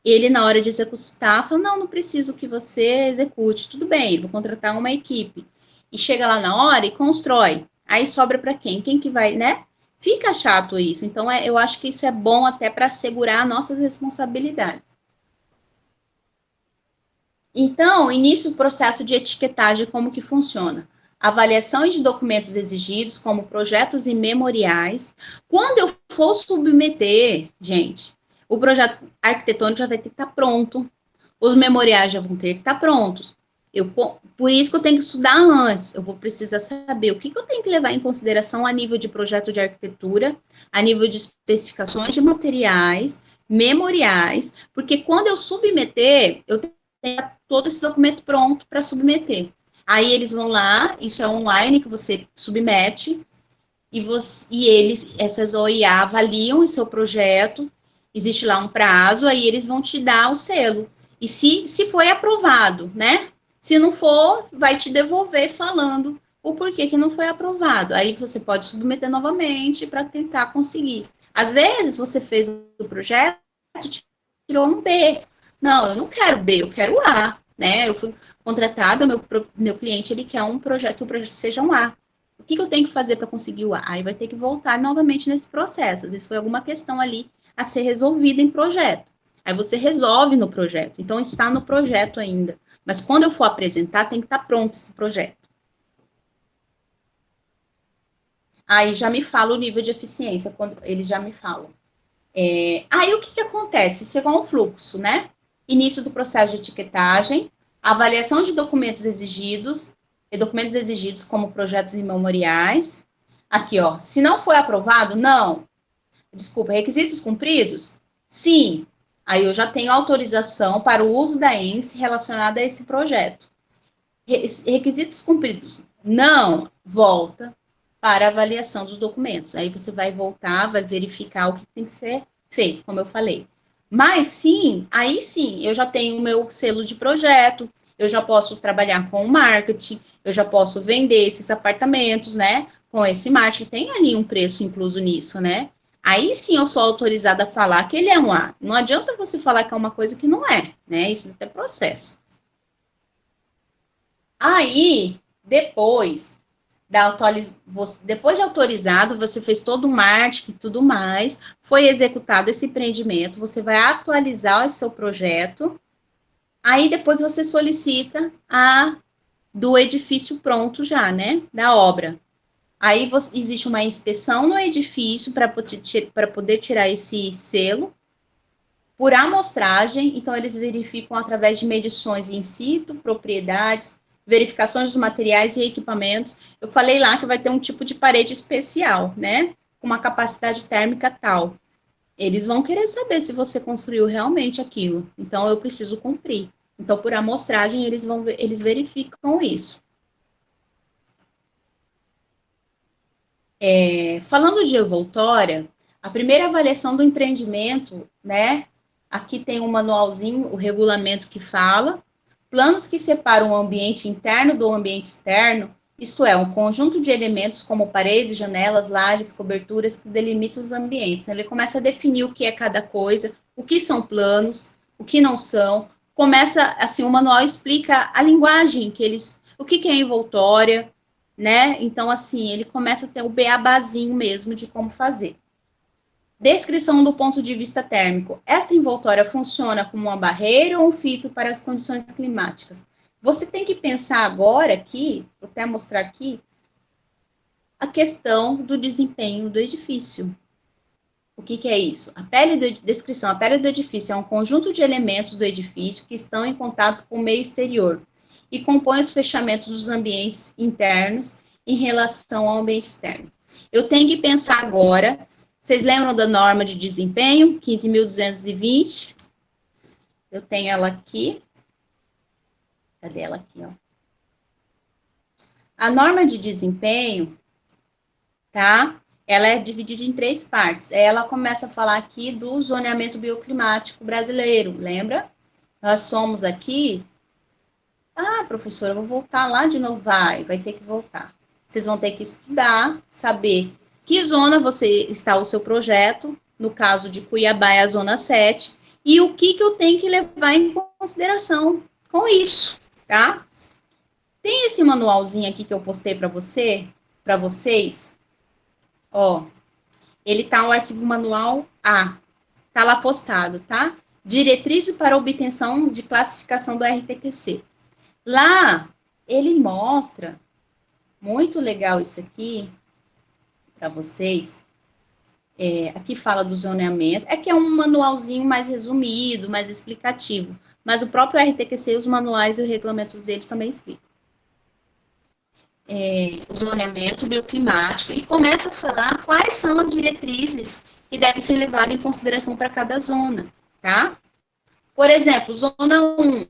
Ele, na hora de executar, fala: não preciso que você execute, tudo bem, vou contratar uma equipe. E chega lá na hora e constrói. Aí sobra para quem? Quem que vai, né? Fica chato isso. Então, eu acho que isso é bom até para assegurar nossas responsabilidades. Então, início do processo de etiquetagem, como que funciona? Avaliação de documentos exigidos, como projetos e memoriais. Quando eu for submeter, gente, o projeto arquitetônico já vai ter que estar pronto. Os memoriais já vão ter que estar prontos. Por isso que eu tenho que estudar antes. Eu vou precisar saber o que eu tenho que levar em consideração a nível de projeto de arquitetura, a nível de especificações de materiais, memoriais, porque quando eu submeter, eu tenho todo esse documento pronto para submeter. Aí eles vão lá, isso é online que você submete, e eles, essas OIA, avaliam o seu projeto, existe lá um prazo, aí eles vão te dar o selo. E se foi aprovado, né? Se não for, vai te devolver falando o porquê que não foi aprovado. Aí você pode submeter novamente para tentar conseguir. Às vezes, você fez o projeto, tirou um B. Não, eu não quero B, eu quero A, né? Eu fui contratada, meu cliente, ele quer um projeto, que o projeto seja um A. O que eu tenho que fazer para conseguir o A? Aí vai ter que voltar novamente nesse processo. Às vezes foi alguma questão ali a ser resolvida em projeto. Aí você resolve no projeto. Então, está no projeto ainda. Mas quando eu for apresentar, tem que estar pronto esse projeto. Aí já me fala o nível de eficiência, quando eles já me falam. Aí o que acontece? Isso é igual um fluxo, né? Início do processo de etiquetagem, avaliação de documentos exigidos, e documentos exigidos como projetos e memoriais. Aqui, ó, se não foi aprovado, não. Desculpa, requisitos cumpridos? Sim. Aí eu já tenho autorização para o uso da ENSE relacionada a esse projeto. Requisitos cumpridos? Não. Volta para a avaliação dos documentos. Aí você vai voltar, vai verificar o que tem que ser feito, como eu falei. Mas sim, aí sim, eu já tenho o meu selo de projeto, eu já posso trabalhar com o marketing, eu já posso vender esses apartamentos, né? Com esse marketing, tem ali um preço incluso nisso, né? Aí sim eu sou autorizada a falar que ele é um A. Não adianta você falar que é uma coisa que não é, né? Isso é processo. Aí, depois de autorizado, você fez todo o marketing e tudo mais, foi executado esse empreendimento, você vai atualizar o seu projeto, aí depois você solicita do edifício pronto já, né? Da obra. Aí existe uma inspeção no edifício para poder tirar esse selo. Por amostragem, então eles verificam através de medições in situ, propriedades, verificações dos materiais e equipamentos. Eu falei lá que vai ter um tipo de parede especial, né? Com uma capacidade térmica tal. Eles vão querer saber se você construiu realmente aquilo. Então, eu preciso cumprir. Então, por amostragem, eles verificam isso. Falando de envoltória, a primeira avaliação do empreendimento, né? Aqui tem um manualzinho, o regulamento que fala. Planos que separam o ambiente interno do ambiente externo, isto é, um conjunto de elementos como paredes, janelas, lajes, coberturas que delimitam os ambientes. Ele começa a definir o que é cada coisa, o que são planos, o que não são. Começa, assim, o manual explica a linguagem que eles, o que é envoltória, né? Então, assim, ele começa a ter o beabazinho mesmo de como fazer. Descrição do ponto de vista térmico. Esta envoltória funciona como uma barreira ou um filtro para as condições climáticas? Você tem que pensar agora aqui, vou até mostrar aqui, a questão do desempenho do edifício. O que é isso? Descrição. A pele do edifício é um conjunto de elementos do edifício que estão em contato com o meio exterior e compõem os fechamentos dos ambientes internos em relação ao ambiente externo. Eu tenho que pensar agora. Vocês lembram da norma de desempenho? 15.220. Eu tenho ela aqui. Cadê ela aqui, ó? A norma de desempenho, tá? Ela é dividida em 3 partes. Ela começa a falar aqui do zoneamento bioclimático brasileiro, lembra? Nós somos aqui... Ah, professora, eu vou voltar lá de novo. Vai ter que voltar. Vocês vão ter que estudar, saber que zona você está o seu projeto, no caso de Cuiabá é a zona 7, e o que eu tenho que levar em consideração com isso, tá? Tem esse manualzinho aqui que eu postei para vocês, ó, ele tá no arquivo manual A, tá lá postado, tá? Diretrizes para obtenção de classificação do RTQC. Lá, ele mostra, muito legal isso aqui, para vocês, aqui fala do zoneamento, é que é um manualzinho mais resumido, mais explicativo, mas o próprio RTQC, os manuais e os regulamentos deles também explicam. O zoneamento bioclimático, e começa a falar quais são as diretrizes que devem ser levadas em consideração para cada zona, tá? Por exemplo, zona 1,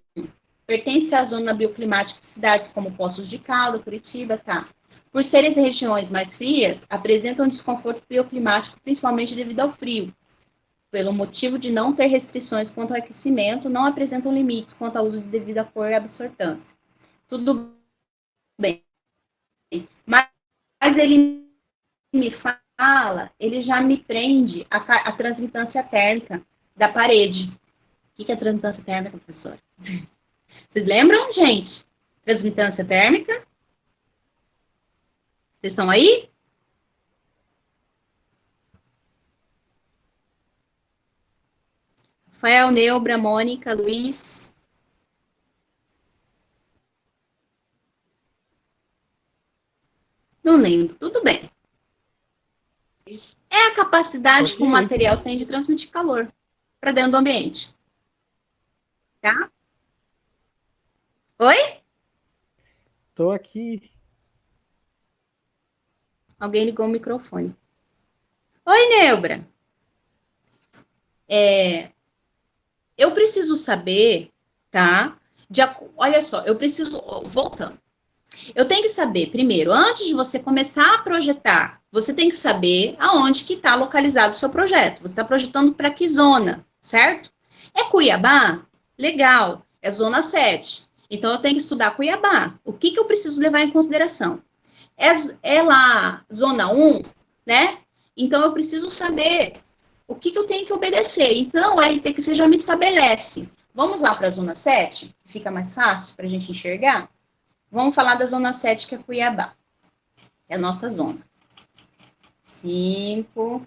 pertence à zona bioclimática de cidades como Poços de Caldas, Curitiba, tá? Por serem regiões mais frias, apresentam desconforto bioclimático, principalmente devido ao frio. Pelo motivo de não ter restrições quanto ao aquecimento, não apresentam limites quanto ao uso de devida cor e absortância. Tudo bem. Mas ele me fala, ele já me prende a transmitância térmica da parede. O que é transmitância térmica, professora? Vocês lembram, gente? Transmitância térmica? Vocês estão aí? Rafael, Neubra, Mônica, Luiz. Não lembro. Tudo bem. É a capacidade que o material tem de transmitir calor para dentro do ambiente. Tá? Oi? Tô aqui. Alguém ligou o microfone. Oi, Neubra. Eu preciso saber, tá? Olha só, eu preciso... Voltando. Eu tenho que saber, primeiro, antes de você começar a projetar, você tem que saber aonde que está localizado o seu projeto. Você está projetando para que zona, certo? É Cuiabá? Legal. É zona 7. Então, eu tenho que estudar Cuiabá. O que eu preciso levar em consideração? É lá zona 1, né? Então, eu preciso saber o que eu tenho que obedecer. Então, a RTQC já me estabelece. Vamos lá para a zona 7, que fica mais fácil para a gente enxergar? Vamos falar da zona 7, que é Cuiabá. É a nossa zona. 5,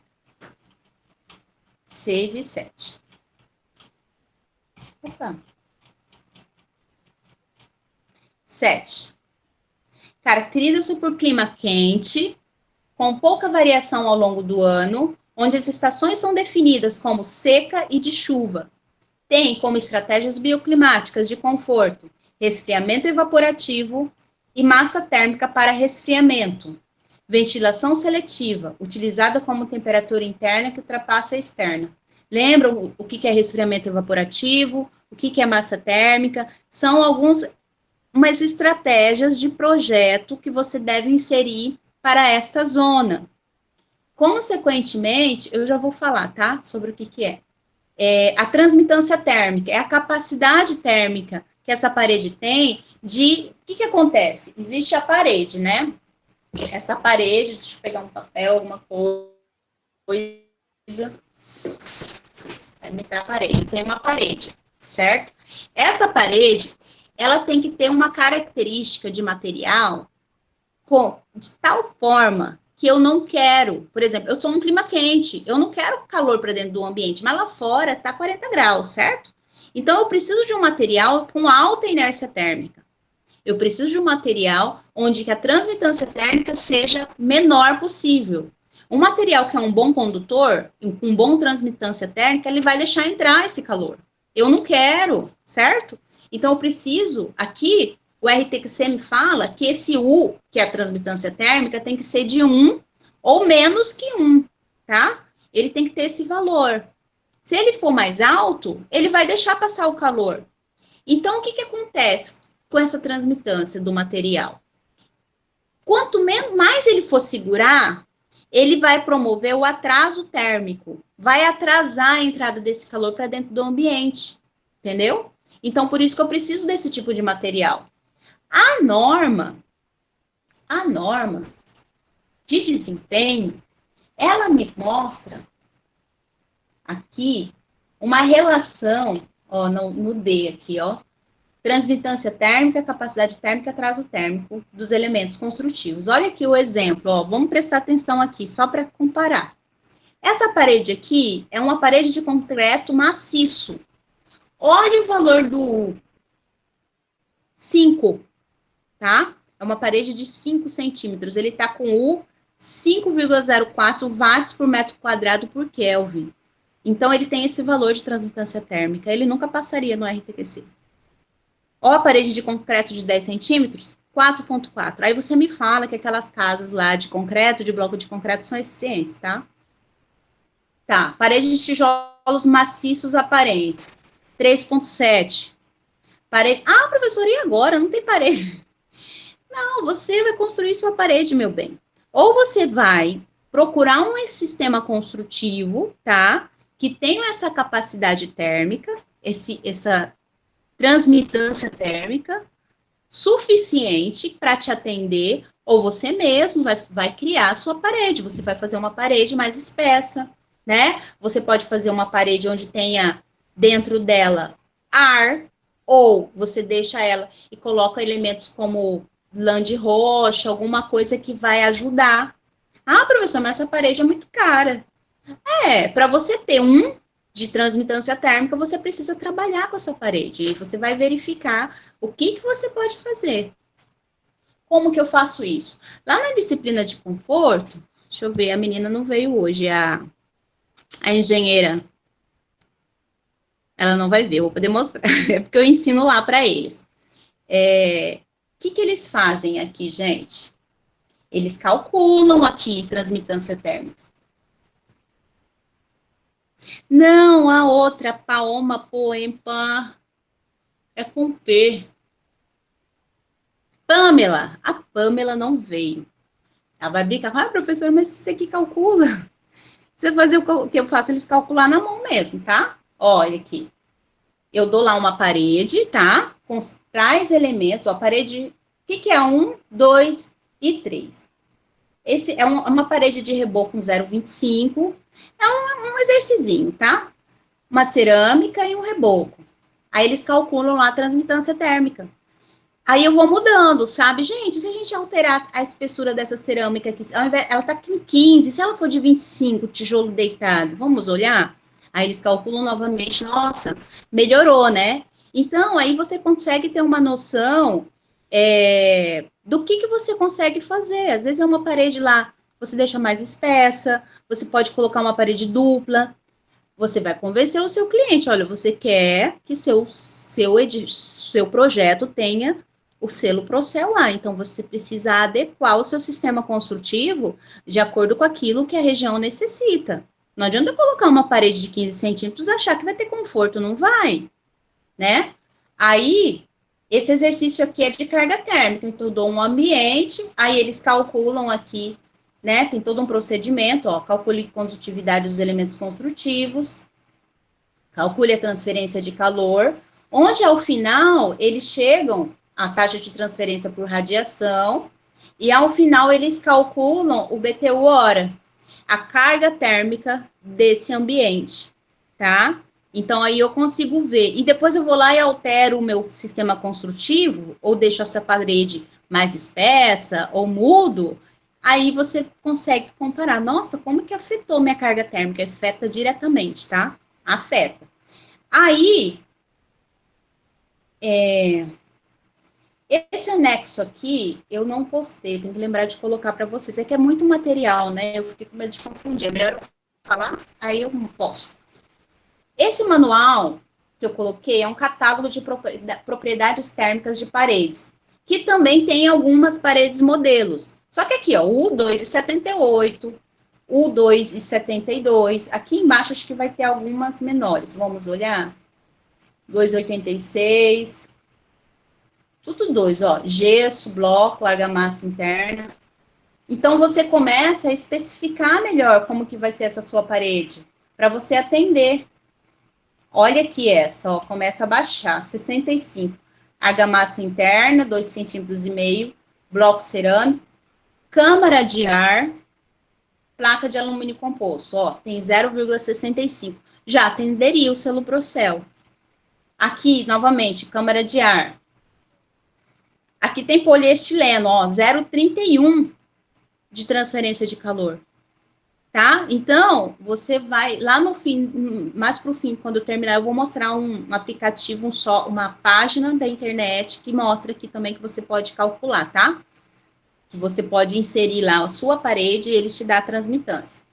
6 e 7. Opa. 7. Caracteriza-se por clima quente, com pouca variação ao longo do ano, onde as estações são definidas como seca e de chuva. Tem como estratégias bioclimáticas de conforto, resfriamento evaporativo e massa térmica para resfriamento. Ventilação seletiva, utilizada como temperatura interna que ultrapassa a externa. Lembram o que é resfriamento evaporativo? O que é massa térmica? São umas estratégias de projeto que você deve inserir para esta zona. Consequentemente, eu já vou falar, tá? Sobre o que é. A transmitância térmica, é a capacidade térmica que essa parede tem de... O que acontece? Existe a parede, né? Essa parede, deixa eu pegar um papel, alguma coisa. Vai meter a parede. Tem uma parede, certo? Essa parede, ela tem que ter uma característica de material de tal forma que eu não quero, por exemplo, eu sou um clima quente, eu não quero calor para dentro do ambiente, mas lá fora tá 40 graus, certo? Então, eu preciso de um material com alta inércia térmica. Eu preciso de um material onde que a transmitância térmica seja menor possível. Um material que é um bom condutor, com bom transmitância térmica, ele vai deixar entrar esse calor. Eu não quero, certo? Então, eu preciso, aqui, o RTQC me fala que esse U, que é a transmitância térmica, tem que ser de 1 ou menos que 1, tá? Ele tem que ter esse valor. Se ele for mais alto, ele vai deixar passar o calor. Então, o que acontece com essa transmitância do material? Quanto mais ele for segurar, ele vai promover o atraso térmico, vai atrasar a entrada desse calor para dentro do ambiente, entendeu? Então, por isso que eu preciso desse tipo de material. A norma de desempenho, ela me mostra aqui uma relação, ó, no D aqui, ó, transmitância térmica, capacidade térmica, atraso térmico dos elementos construtivos. Olha aqui o exemplo, ó, vamos prestar atenção aqui, só para comparar. Essa parede aqui é uma parede de concreto maciço. Olha o valor do 5, tá? É uma parede de 5 centímetros. Ele está com o 5,04 watts por metro quadrado por Kelvin. Então, ele tem esse valor de transmitância térmica. Ele nunca passaria no RTQC. Ó, a parede de concreto de 10 centímetros, 4,4. Aí você me fala que aquelas casas lá de concreto, de bloco de concreto, são eficientes, tá? Tá, parede de tijolos maciços aparentes, 3,7. Parede... Ah, professora, e agora? Não tem parede. Não, você vai construir sua parede, meu bem. Ou você vai procurar um sistema construtivo, tá? Que tenha essa capacidade térmica, essa transmitância térmica suficiente para te atender, ou você mesmo vai criar a sua parede. Você vai fazer uma parede mais espessa, né? Você pode fazer uma parede onde tenha dentro dela ar, ou você deixa ela e coloca elementos como lã de rocha, alguma coisa que vai ajudar. Ah, professor, mas essa parede é muito cara. Para você ter de transmitância térmica, você precisa trabalhar com essa parede. E você vai verificar o que você pode fazer. Como que eu faço isso? Lá na disciplina de conforto, deixa eu ver, a menina não veio hoje, a engenheira. Ela não vai ver, eu vou poder mostrar. É porque eu ensino lá para eles. O que eles fazem aqui, gente? Eles calculam aqui transmitância térmica. Não, a outra, Paoma, Poempa, é com P. Pamela, a Pamela não veio. Ela vai brincar, professor, mas você aqui calcula. Você fazer o que eu faço, eles calcular na mão mesmo, tá? Olha aqui. Eu dou lá uma parede, tá? Com tais elementos, ó, parede, o que é 1, 2 e 3? Esse é uma parede de reboco com 0,25. É um exercizinho, tá? Uma cerâmica e um reboco. Aí eles calculam lá a transmitância térmica. Aí eu vou mudando, sabe? Gente, se a gente alterar a espessura dessa cerâmica aqui, ao invés, ela tá com 15, se ela for de 25, tijolo deitado, vamos olhar? Aí eles calculam novamente, nossa, melhorou, né? Então, aí você consegue ter uma noção do que você consegue fazer. Às vezes é uma parede lá você deixa mais espessa, você pode colocar uma parede dupla, você vai convencer o seu cliente, olha, você quer que seu projeto tenha o selo Procel lá, então você precisa adequar o seu sistema construtivo de acordo com aquilo que a região necessita. Não adianta colocar uma parede de 15 centímetros e achar que vai ter conforto, não vai, né? Aí, esse exercício aqui é de carga térmica, então eu dou um ambiente, aí eles calculam aqui, né? Tem todo um procedimento, ó, calcule a condutividade dos elementos construtivos, calcule a transferência de calor, onde ao final eles chegam à taxa de transferência por radiação, e ao final eles calculam o BTU hora, a carga térmica desse ambiente, tá? Então, aí eu consigo ver. E depois eu vou lá e altero o meu sistema construtivo, ou deixo essa parede mais espessa, ou mudo. Aí você consegue comparar. Nossa, como que afetou minha carga térmica? Afeta diretamente, tá? Afeta. Aí, esse anexo aqui, eu não postei. Tenho que lembrar de colocar para vocês. É que é muito material, né? Eu fiquei com medo de confundir. É melhor eu falar, aí eu posto. Esse manual que eu coloquei é um catálogo de propriedades térmicas de paredes, que também tem algumas paredes modelos. Só que aqui, ó, o U2,78, o U2,72, aqui embaixo acho que vai ter algumas menores. Vamos olhar? 2,86, tudo 2, ó, gesso, bloco, argamassa interna. Então, você começa a especificar melhor como que vai ser essa sua parede, para você atender. Olha aqui essa, ó, começa a baixar, 65. Argamassa interna, 2,5 centímetros, bloco cerâmico, câmara de ar, placa de alumínio composto, ó, tem 0,65. Já atenderia o selo Procel. Aqui, novamente, câmara de ar. Aqui tem poliestileno, ó, 0,31 de transferência de calor. Tá? Então, você vai lá no fim, mais para o fim, quando eu terminar, eu vou mostrar um aplicativo, uma página da internet que mostra aqui também que você pode calcular, tá? Que você pode inserir lá a sua parede e ele te dá a transmitância.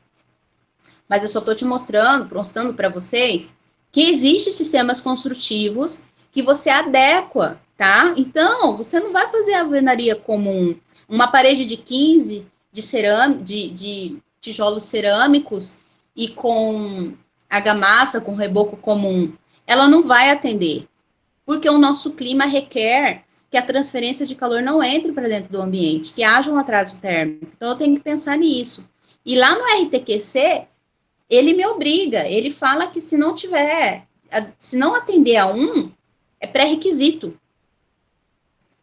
Mas eu só estou te mostrando para vocês que existem sistemas construtivos que você adequa, tá? Então, você não vai fazer a alvenaria comum. Uma parede de 15 de cerâmica, de tijolos cerâmicos e com argamassa, com reboco comum, ela não vai atender, porque o nosso clima requer que a transferência de calor não entre para dentro do ambiente, que haja um atraso térmico. Então, eu tenho que pensar nisso. E lá no RTQC, ele me obriga, ele fala que se não atender a é pré-requisito.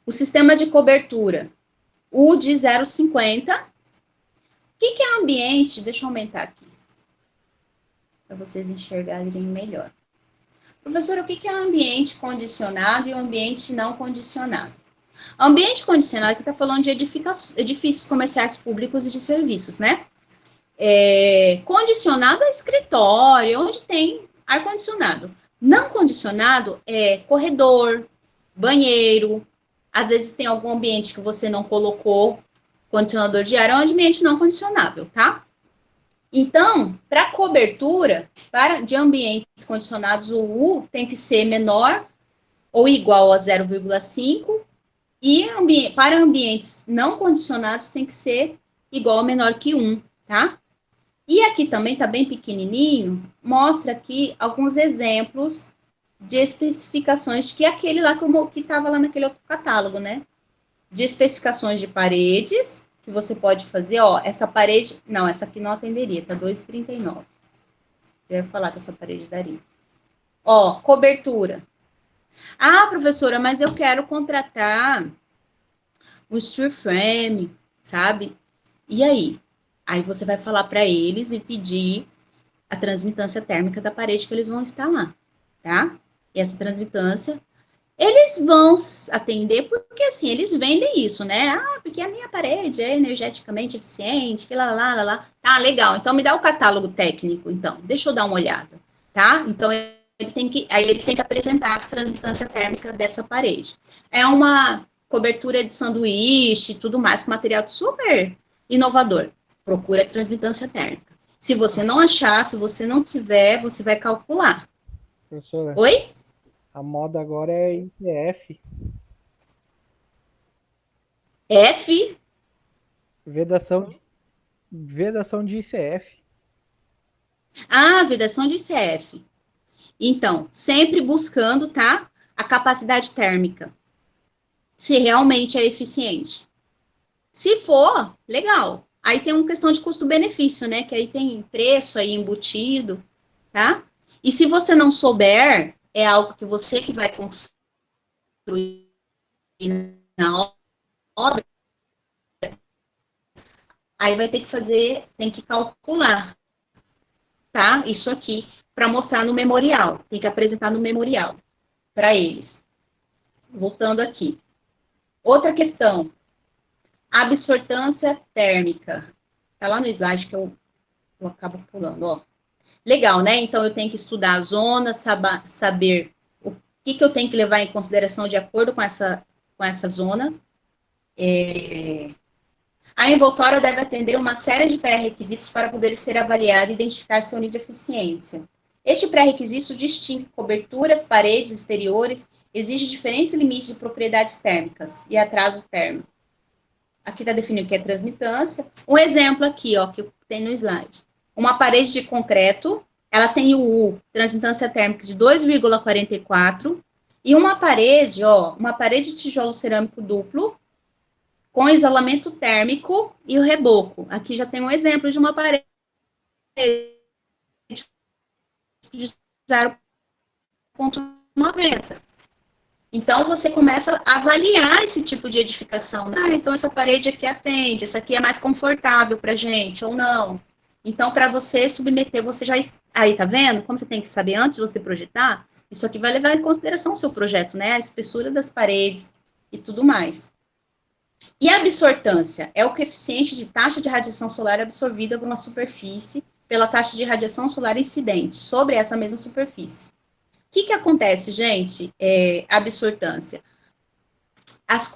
O sistema de cobertura, o de 0,50. O que é ambiente? Deixa eu aumentar aqui, para vocês enxergarem melhor. Professora, o que é ambiente condicionado e o ambiente não condicionado? Ambiente condicionado, que está falando de edifícios comerciais públicos e de serviços, né? Condicionado é escritório, onde tem ar-condicionado. Não condicionado é corredor, banheiro, às vezes tem algum ambiente que você não colocou condicionador de ar, é um ambiente não condicionável, tá? Então, para cobertura, de ambientes condicionados, o U tem que ser menor ou igual a 0,5, e para ambientes não condicionados tem que ser igual ou menor que 1, tá? E aqui também tá bem pequenininho, mostra aqui alguns exemplos de especificações, que é aquele lá que estava lá naquele outro catálogo, né? De especificações de paredes, que você pode fazer, ó, essa parede, não, essa aqui não atenderia, tá 2,39. Eu ia falar que essa parede daria. Ó, cobertura. Ah, professora, mas eu quero contratar um steel frame, sabe? E aí? Aí você vai falar para eles e pedir a transmitância térmica da parede que eles vão instalar, tá? E essa transmitância, eles vão atender porque, assim, eles vendem isso, né? Ah, porque a minha parede é energeticamente eficiente, que lá. Tá, legal. Então, me dá o catálogo técnico, então. Deixa eu dar uma olhada, tá? Então, ele tem que apresentar a transmitância térmica dessa parede. É uma cobertura de sanduíche e tudo mais, com material super inovador. procura a transmitância térmica. Se você não achar, se você não tiver, você vai calcular. Professora, Oi? a moda agora é IPF, F? vedação de ICF. Ah, vedação de CF. Então, sempre buscando, tá? A capacidade térmica. Se realmente é eficiente. Se for, legal. Aí tem uma questão de custo-benefício, né? Que aí tem preço aí embutido, tá? E se você não souber, é algo que você que vai construir na obra, aí vai ter que fazer, tem que calcular, tá? Isso aqui, para mostrar no memorial. Tem que apresentar no memorial para eles. Voltando aqui. Outra questão, absortância térmica. Tá lá no slide que eu acabo pulando, ó. Legal, né? Então, eu tenho que estudar a zona, saber o que eu tenho que levar em consideração de acordo com essa zona. A envoltória deve atender uma série de pré-requisitos para poder ser avaliada e identificar seu nível de eficiência. Este pré-requisito distingue coberturas, paredes exteriores, exige diferentes limites de propriedades térmicas e atraso térmico. Aqui está definido o que é transmitância. Um exemplo aqui, ó, que tem no slide. Uma parede de concreto, ela tem o U, transmitância térmica de 2,44, e uma parede, ó, uma parede de tijolo cerâmico duplo, com isolamento térmico e o reboco. Aqui já tem um exemplo de uma parede de 0,90. Então, você começa a avaliar esse tipo de edificação. Ah, então, essa parede aqui atende, essa aqui é mais confortável para a gente, ou não. Então, para você submeter, você já... Aí, tá vendo? Como você tem que saber antes de você projetar, isso aqui vai levar em consideração o seu projeto, né? A espessura das paredes e tudo mais. E a absortância é o coeficiente de taxa de radiação solar absorvida por uma superfície pela taxa de radiação solar incidente sobre essa mesma superfície. O que acontece, gente? Absortância. As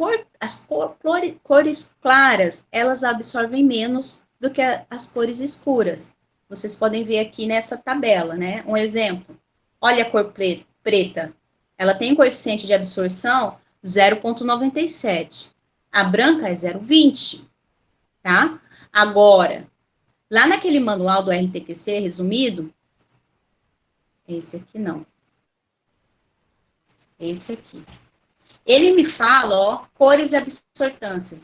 cores claras, elas absorvem menos do que as cores escuras. Vocês podem ver aqui nessa tabela, né? Um exemplo. Olha a cor preta. Ela tem um coeficiente de absorção 0,97. A branca é 0,20, tá? Agora, lá naquele manual do RTQC resumido, esse aqui não. Esse aqui. Ele me fala, ó, cores e absortâncias,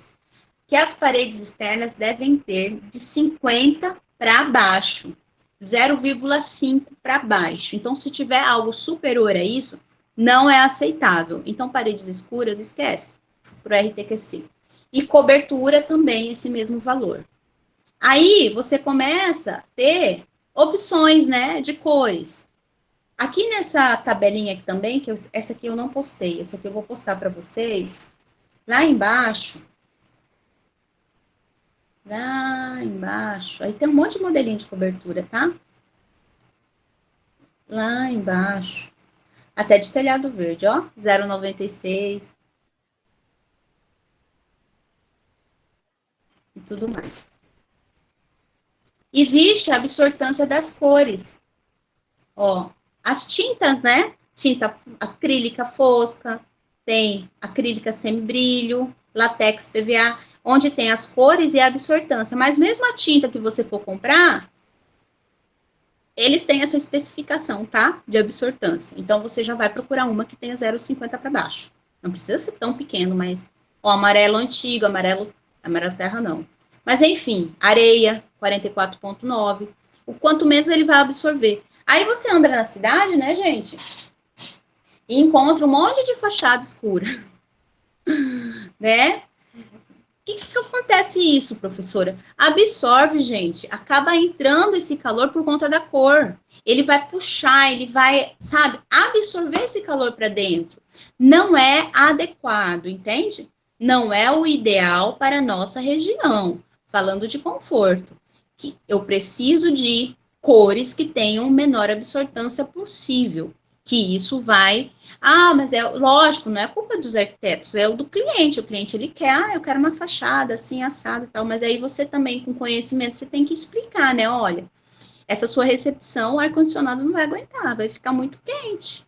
que as paredes externas devem ter de 50 para baixo, 0,5 para baixo. Então, se tiver algo superior a isso, não é aceitável. Então, paredes escuras, esquece, para o RTQC. E cobertura também, esse mesmo valor. Aí, você começa a ter opções, né, de cores. Aqui nessa tabelinha aqui também, que essa aqui eu não postei, essa aqui eu vou postar para vocês, lá embaixo, aí tem um monte de modelinho de cobertura, tá? Lá embaixo, até de telhado verde, ó, 0,96 e tudo mais. Existe a absortância das cores, ó. As tintas, né? Tinta acrílica fosca, tem acrílica semibrilho, látex PVA, onde tem as cores e a absortância. Mas mesmo a tinta que você for comprar, eles têm essa especificação, tá? De absortância. Então, você já vai procurar uma que tenha 0,50 para baixo. Não precisa ser tão pequeno, mas... Ó, amarelo antigo, amarelo terra não. Mas, enfim, areia, 44,9. O quanto menos ele vai absorver. Aí você anda na cidade, né, gente? E encontra um monte de fachada escura. Né? O que acontece isso, professora? Absorve, gente. Acaba entrando esse calor por conta da cor. Ele vai puxar, ele vai, sabe, absorver esse calor para dentro. Não é adequado, entende? Não é o ideal para a nossa região. Falando de conforto. Que eu preciso de cores que tenham menor absortância possível. que isso vai... Ah, mas é lógico, não é culpa dos arquitetos, é o do cliente. O cliente, ele quer, eu quero uma fachada assim, assado e tal. Mas aí você também, com conhecimento, você tem que explicar, né? Olha, essa sua recepção, o ar-condicionado não vai aguentar, vai ficar muito quente,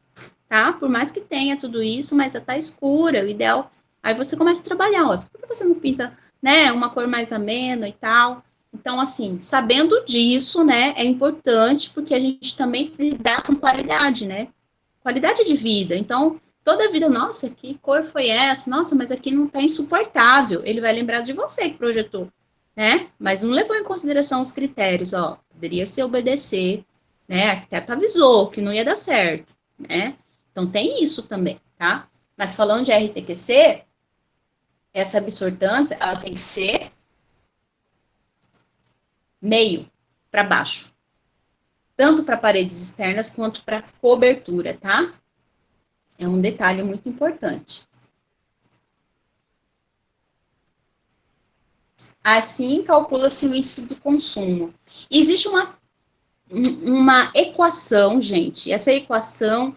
tá? Por mais que tenha tudo isso, mas tá escura, o ideal... Aí você começa a trabalhar, ó, por que você não pinta, né, uma cor mais amena e tal? Então, assim, sabendo disso, né, é importante, porque a gente também lidar com qualidade, né? Qualidade de vida. Então, toda a vida, nossa, que cor foi essa? Nossa, mas aqui não tá insuportável. Ele vai lembrar de você que projetou, né? Mas não levou em consideração os critérios, ó. Poderia se obedecer, né? A arquiteta avisou que não ia dar certo, né? Então, tem isso também, tá? Mas falando de RTQC, essa absortância, ela tem que ser meio para baixo. Tanto para paredes externas quanto para cobertura, tá? É um detalhe muito importante. Assim, calcula-se o índice de consumo. Existe uma equação, gente. Essa equação,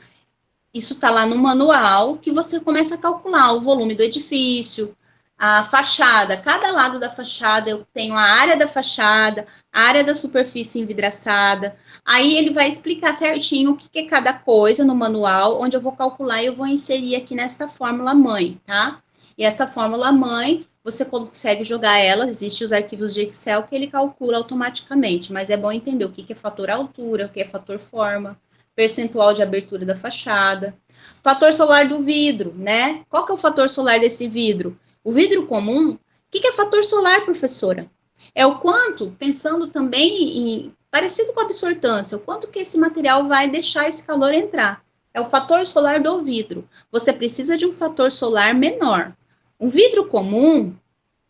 isso está lá no manual, que você começa a calcular o volume do edifício, a fachada. Cada lado da fachada, eu tenho a área da fachada, a área da superfície envidraçada. Aí ele vai explicar certinho o que é cada coisa no manual, onde eu vou calcular e eu vou inserir aqui nesta fórmula mãe, tá? E esta fórmula mãe, você consegue jogar ela, existem os arquivos de Excel que ele calcula automaticamente, mas é bom entender o que é fator altura, o que é fator forma, percentual de abertura da fachada, fator solar do vidro, né? Qual que é o fator solar desse vidro? O vidro comum, o que é fator solar, professora? É o quanto, pensando também em, parecido com a absortância, o quanto que esse material vai deixar esse calor entrar. É o fator solar do vidro. Você precisa de um fator solar menor. Um vidro comum,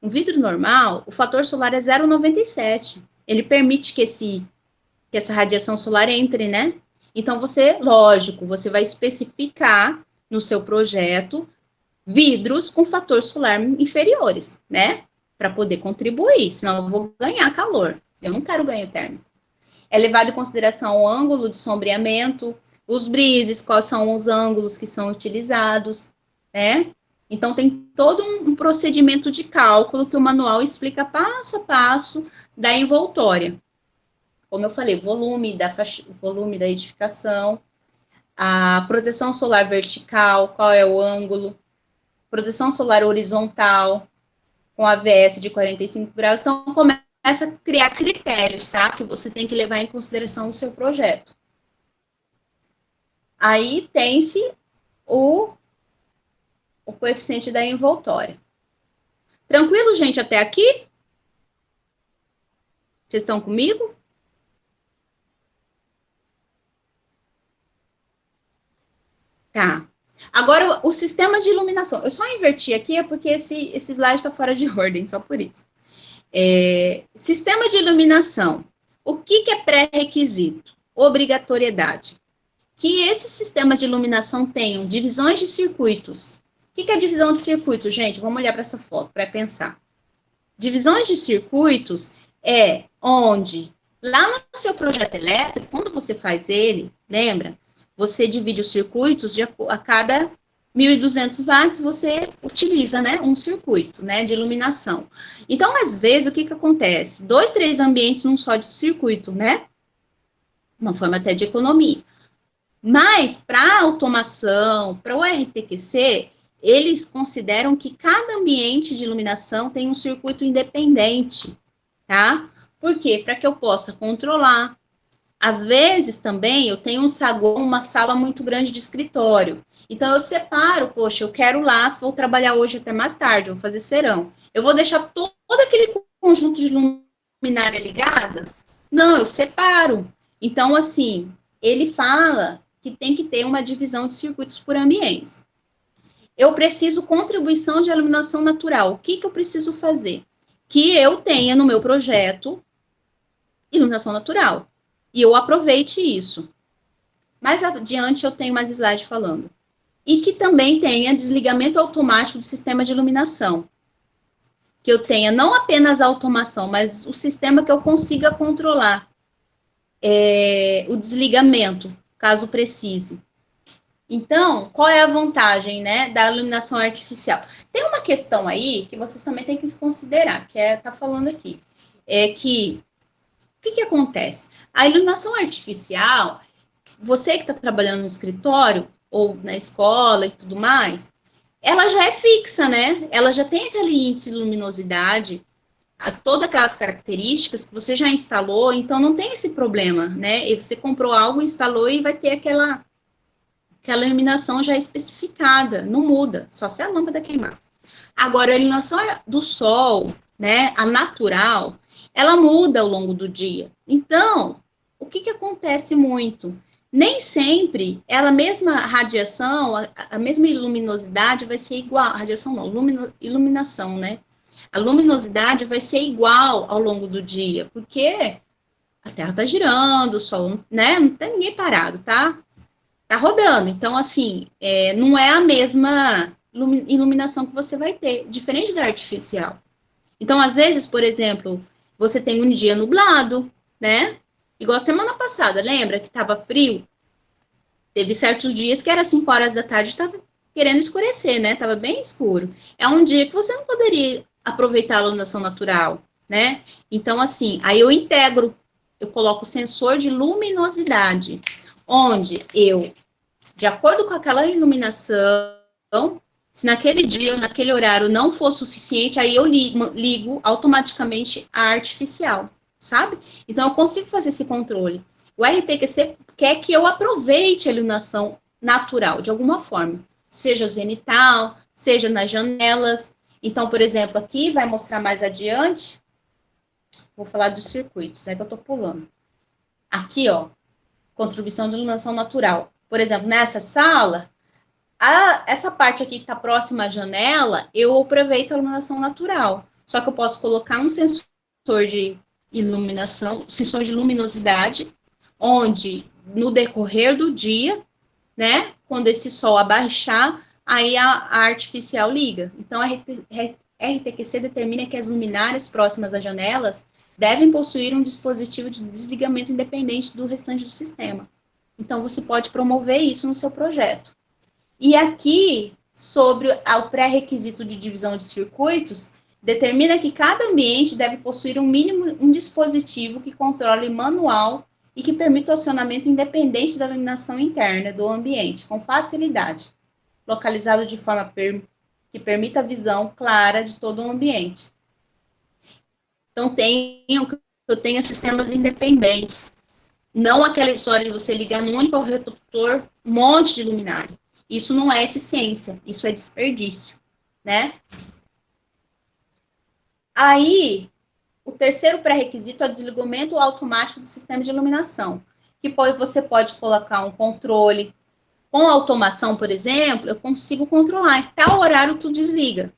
um vidro normal, o fator solar é 0,97. Ele permite que essa radiação solar entre, né? Então, você, lógico, você vai especificar no seu projeto vidros com fator solar inferiores, né? Para poder contribuir, senão eu vou ganhar calor. Eu não quero ganho térmico. É levado em consideração o ângulo de sombreamento, os brises, quais são os ângulos que são utilizados, né? Então, tem todo um procedimento de cálculo que o manual explica passo a passo da envoltória. Como eu falei, volume da edificação, a proteção solar vertical, qual é o ângulo, proteção solar horizontal, com AVS de 45 graus. Então, começa a criar critérios, tá? Que você tem que levar em consideração no seu projeto. Aí, tem-se o coeficiente da envoltória. Tranquilo, gente, até aqui? Vocês estão comigo? Tá. Agora, o sistema de iluminação. Eu só inverti aqui, porque esse slide está fora de ordem, só por isso. Sistema de iluminação. O que é pré-requisito? Obrigatoriedade. Que esse sistema de iluminação tenha divisões de circuitos. O que é divisão de circuitos, gente? Vamos olhar para essa foto para pensar. Divisões de circuitos é onde, lá no seu projeto elétrico, quando você faz ele, lembra? Você divide os circuitos a cada 1.200 watts, você utiliza, né, um circuito, né, de iluminação. Então, às vezes, o que acontece? 2, 3 ambientes num só de circuito, né? Uma forma até de economia. Mas, para automação, para o RTQC, eles consideram que cada ambiente de iluminação tem um circuito independente, tá? Por quê? Para que eu possa controlar. Às vezes, também, eu tenho um saguão, uma sala muito grande de escritório. Então, eu separo, poxa, eu quero lá, vou trabalhar hoje até mais tarde, vou fazer serão. Eu vou deixar todo aquele conjunto de luminária ligada? Não, eu separo. Então, assim, ele fala que tem que ter uma divisão de circuitos por ambientes. Eu preciso contribuição de iluminação natural. O que eu preciso fazer? Que eu tenha no meu projeto iluminação natural. E eu aproveite isso. Mais adiante eu tenho mais slide falando. E que também tenha desligamento automático do sistema de iluminação. Que eu tenha não apenas a automação, mas o sistema que eu consiga controlar o desligamento, caso precise. Então, qual é a vantagem, né, da iluminação artificial? Tem uma questão aí que vocês também têm que considerar, que tá falando aqui, é que o que acontece? A iluminação artificial, você que está trabalhando no escritório ou na escola e tudo mais, ela já é fixa, né? Ela já tem aquele índice de luminosidade, todas aquelas características que você já instalou, então não tem esse problema, né? E você comprou algo, instalou e vai ter aquela iluminação já especificada, não muda, só se a lâmpada queimar. Agora, a iluminação do sol, né, a natural, ela muda ao longo do dia. Então, o que acontece muito? Nem sempre ela mesma radiação, a mesma luminosidade vai ser igual, radiação não, iluminação, né? A luminosidade vai ser igual ao longo do dia, porque a Terra está girando, o Sol, né? Não tem ninguém parado, tá? Tá rodando. Então, assim, não é a mesma iluminação que você vai ter, diferente da artificial. Então, às vezes, por exemplo, você tem um dia nublado, né? Igual semana passada, lembra que estava frio? Teve certos dias que era 5 horas da tarde, estava querendo escurecer, né? Tava bem escuro. É um dia que você não poderia aproveitar a iluminação natural, né? Então, assim, aí eu coloco o sensor de luminosidade, onde eu, de acordo com aquela iluminação, se naquele dia ou naquele horário não for suficiente, aí eu ligo automaticamente a artificial, sabe? Então, eu consigo fazer esse controle. O RTQC quer que eu aproveite a iluminação natural, de alguma forma, seja zenital, seja nas janelas. Então, por exemplo, aqui vai mostrar mais adiante, vou falar dos circuitos, é que eu tô pulando. Aqui, ó, contribuição de iluminação natural. Por exemplo, nessa sala, essa parte aqui que está próxima à janela, eu aproveito a iluminação natural. Só que eu posso colocar um sensor de iluminação, sensor de luminosidade, onde no decorrer do dia, né, quando esse sol abaixar, aí a artificial liga. Então, a RTQC determina que as luminárias próximas às janelas devem possuir um dispositivo de desligamento independente do restante do sistema. Então, você pode promover isso no seu projeto. E aqui, sobre o pré-requisito de divisão de circuitos, determina que cada ambiente deve possuir um dispositivo que controle manual e que permita o acionamento independente da iluminação interna do ambiente, com facilidade, localizado de forma que permita a visão clara de todo o ambiente. Então, eu tenho sistemas independentes, não aquela história de você ligar num único redutor, um monte de luminária. Isso não é eficiência, isso é desperdício, né? Aí, o terceiro pré-requisito é o desligamento automático do sistema de iluminação, que você pode colocar um controle. Com automação, por exemplo, eu consigo controlar. Tal horário tudo desliga,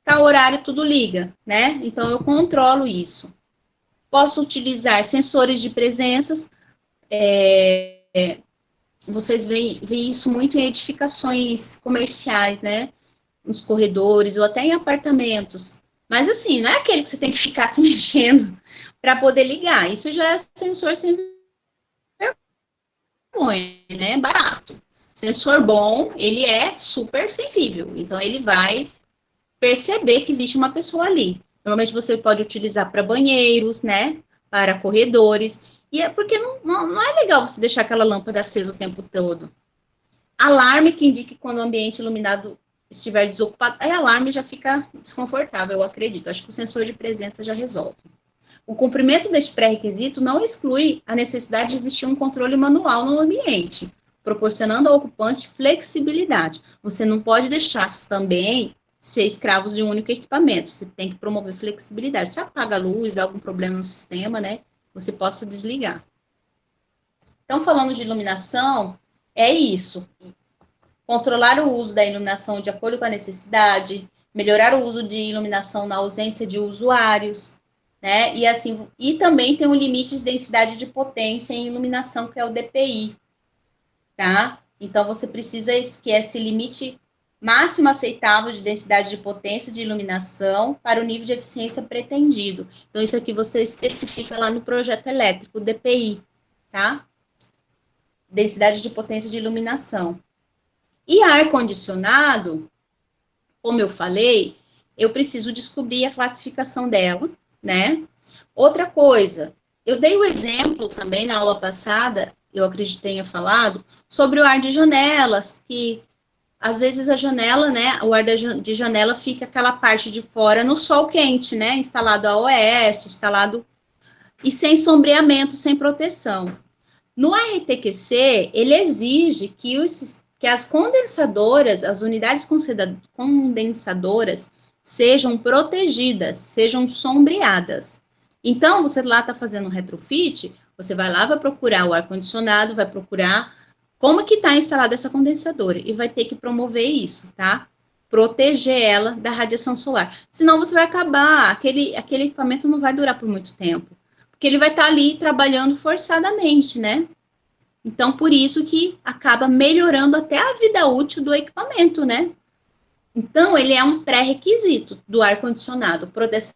tal horário tudo liga, né? Então, eu controlo isso. Posso utilizar sensores de presenças, vocês veem isso muito em edificações comerciais, né? Nos corredores ou até em apartamentos. Mas assim, não é aquele que você tem que ficar se mexendo para poder ligar. Isso já é sensor sem vergonha, né? Barato. Sensor bom, ele é super sensível. Então, ele vai perceber que existe uma pessoa ali. Normalmente, você pode utilizar para banheiros, né? Para corredores. E é porque não é legal você deixar aquela lâmpada acesa o tempo todo. Alarme que indique quando o ambiente iluminado estiver desocupado. Aí alarme já fica desconfortável, eu acredito. Acho que o sensor de presença já resolve. O cumprimento deste pré-requisito não exclui a necessidade de existir um controle manual no ambiente, proporcionando ao ocupante flexibilidade. Você não pode deixar também ser escravo de um único equipamento. Você tem que promover flexibilidade. Se apaga a luz, dá algum problema no sistema, né? Você possa desligar. Então, falando de iluminação, é isso. Controlar o uso da iluminação de acordo com a necessidade, melhorar o uso de iluminação na ausência de usuários, né? E assim, e também tem um limite de densidade de potência em iluminação, que é o DPI, tá? Então, você precisa que esse limite máximo aceitável de densidade de potência de iluminação para o nível de eficiência pretendido. Então, isso aqui você especifica lá no projeto elétrico, DPI, tá? Densidade de potência de iluminação. E ar-condicionado, como eu falei, eu preciso descobrir a classificação dela, né? Outra coisa, eu dei o exemplo também na aula passada, eu acredito que tenha falado, sobre o ar de janelas, que às vezes a janela, né, o ar de janela fica aquela parte de fora no sol quente, né, instalado a oeste, instalado e sem sombreamento, sem proteção. No RTQC, ele exige que as condensadoras, as unidades condensadoras, sejam protegidas, sejam sombreadas. Então, você lá está fazendo um retrofit, você vai lá, vai procurar o ar-condicionado, vai procurar como que está instalada essa condensadora e vai ter que promover isso, tá? Proteger ela da radiação solar. Senão você vai acabar, aquele equipamento não vai durar por muito tempo, porque ele vai estar ali trabalhando forçadamente, né? Então, por isso que acaba melhorando até a vida útil do equipamento, né? Então, ele é um pré-requisito do ar-condicionado, proteção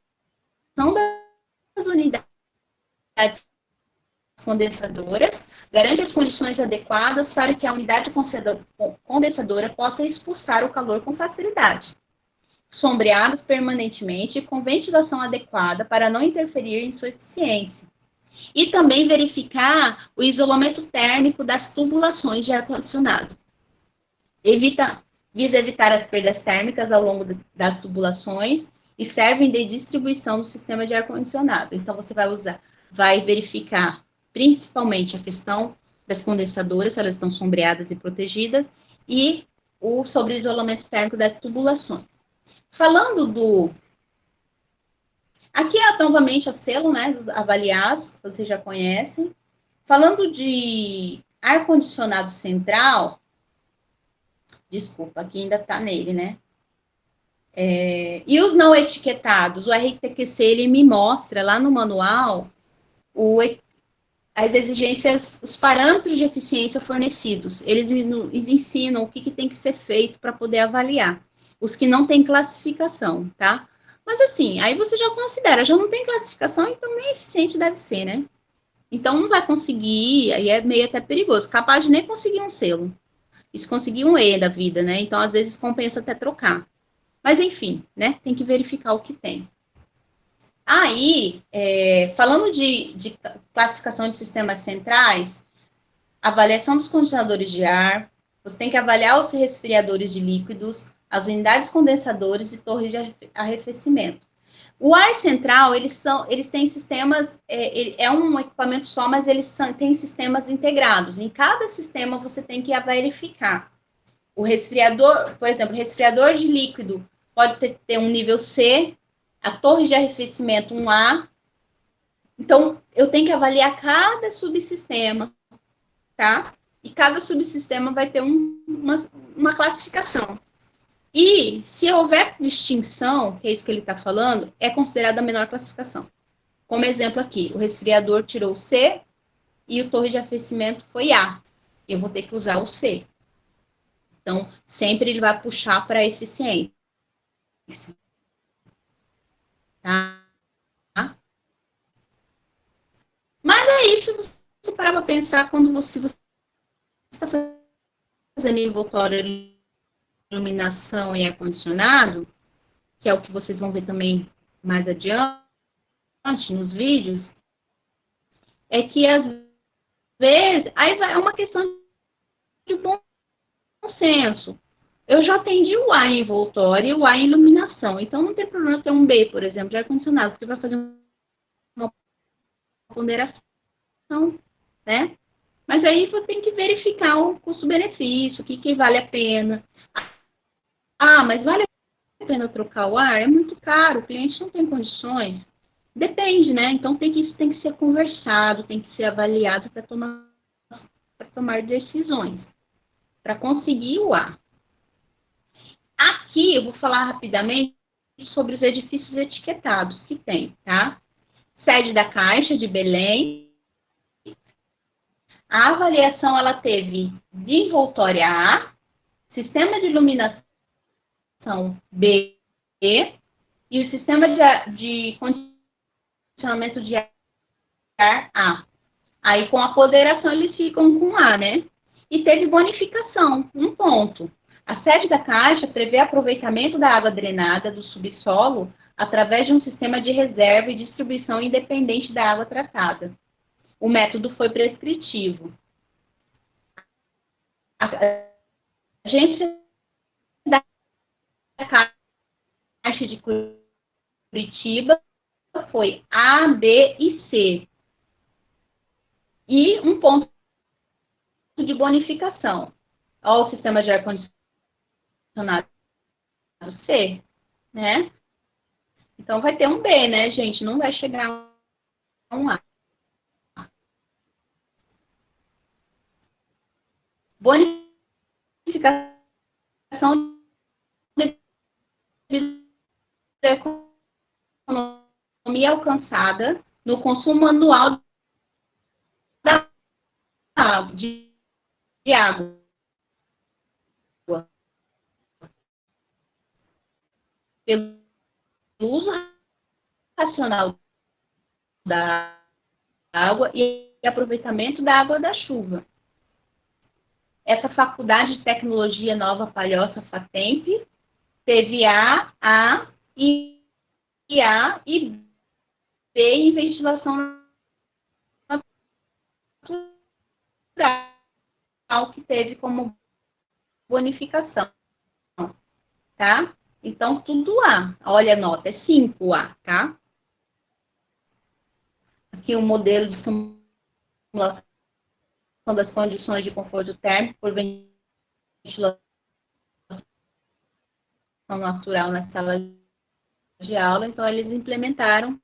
das unidades condensadoras, garante as condições adequadas para que a unidade condensadora possa expulsar o calor com facilidade. Sombreados permanentemente e com ventilação adequada para não interferir em sua eficiência. E também verificar o isolamento térmico das tubulações de ar-condicionado. Visa evitar as perdas térmicas ao longo das tubulações e servem de distribuição do sistema de ar-condicionado. Então, você vai verificar principalmente a questão das condensadoras, se elas estão sombreadas e protegidas, e sobre o isolamento térmico das tubulações. Falando do... Aqui é novamente o selo, né, dos avaliados, vocês já conhecem. Falando de ar-condicionado central, desculpa, aqui ainda está nele, né? E os não etiquetados, o RTQC, ele me mostra lá no manual as exigências, os parâmetros de eficiência fornecidos. Eles ensinam o que tem que ser feito para poder avaliar. Os que não têm classificação, tá? Mas assim, aí você já considera, já não tem classificação, então nem eficiente deve ser, né? Então não vai conseguir, aí é meio até perigoso, capaz de nem conseguir um selo. E se conseguir um E da vida, né? Então às vezes compensa até trocar. Mas enfim, né? Tem que verificar o que tem. Aí, falando de classificação de sistemas centrais, avaliação dos condicionadores de ar, você tem que avaliar os resfriadores de líquidos, as unidades condensadoras e torres de arrefecimento. O ar central, eles têm sistemas, é um equipamento só, mas eles têm sistemas integrados. Em cada sistema, você tem que verificar. O resfriador, por exemplo, o resfriador de líquido pode ter um nível C, a torre de arrefecimento um A. Então, eu tenho que avaliar cada subsistema, tá? E cada subsistema vai ter uma classificação. E, se houver distinção, que é isso que ele está falando, é considerada a menor classificação. Como exemplo aqui, o resfriador tirou C e o torre de aquecimento foi A. Eu vou ter que usar o C. Então, sempre ele vai puxar para a eficiência. Tá? Mas é isso, você parar para pensar quando você está fazendo envoltório, iluminação e ar-condicionado, que é o que vocês vão ver também mais adiante nos vídeos, é que às vezes é uma questão de bom senso. Eu já atendi o A em envoltório e o A em iluminação, então não tem problema ter um B, por exemplo, de ar-condicionado, porque vai fazer uma ponderação, né? Mas aí você tem que verificar o custo-benefício, o que vale a pena. Ah, mas vale a pena trocar o ar? É muito caro, o cliente não tem condições. Depende, né? Então isso tem que ser conversado, tem que ser avaliado para tomar decisões, para conseguir o ar. Aqui eu vou falar rapidamente sobre os edifícios etiquetados que tem, tá? Sede da Caixa de Belém. A avaliação ela teve de envoltória A, sistema de iluminação B e o sistema de condicionamento de ar A. Aí com a ponderação eles ficam com A, né? E teve bonificação, 1 ponto. A sede da Caixa prevê aproveitamento da água drenada do subsolo através de um sistema de reserva e distribuição independente da água tratada. O método foi prescritivo. A agência da Caixa de Curitiba foi A, B e C. E um ponto de bonificação. Olha o sistema de ar-condicionado C, né? Então vai ter um B, né, gente? Não vai chegar um A. Bonificação da economia alcançada no consumo anual de água. Pelo uso racional da água e aproveitamento da água da chuva. Essa faculdade de tecnologia Nova Palhoça FATEMP teve A e B em ventilação natural, que teve como bonificação, tá? Então, tudo A. Olha a nota, é 5A, tá? Aqui o modelo de simulação das condições de conforto térmico por ventilação natural na sala de aula. Então, eles implementaram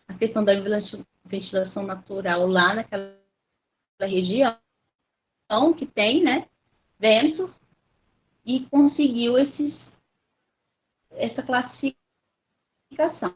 a questão da ventilação natural lá naquela região que tem, né, vento, e conseguiu essa classificação.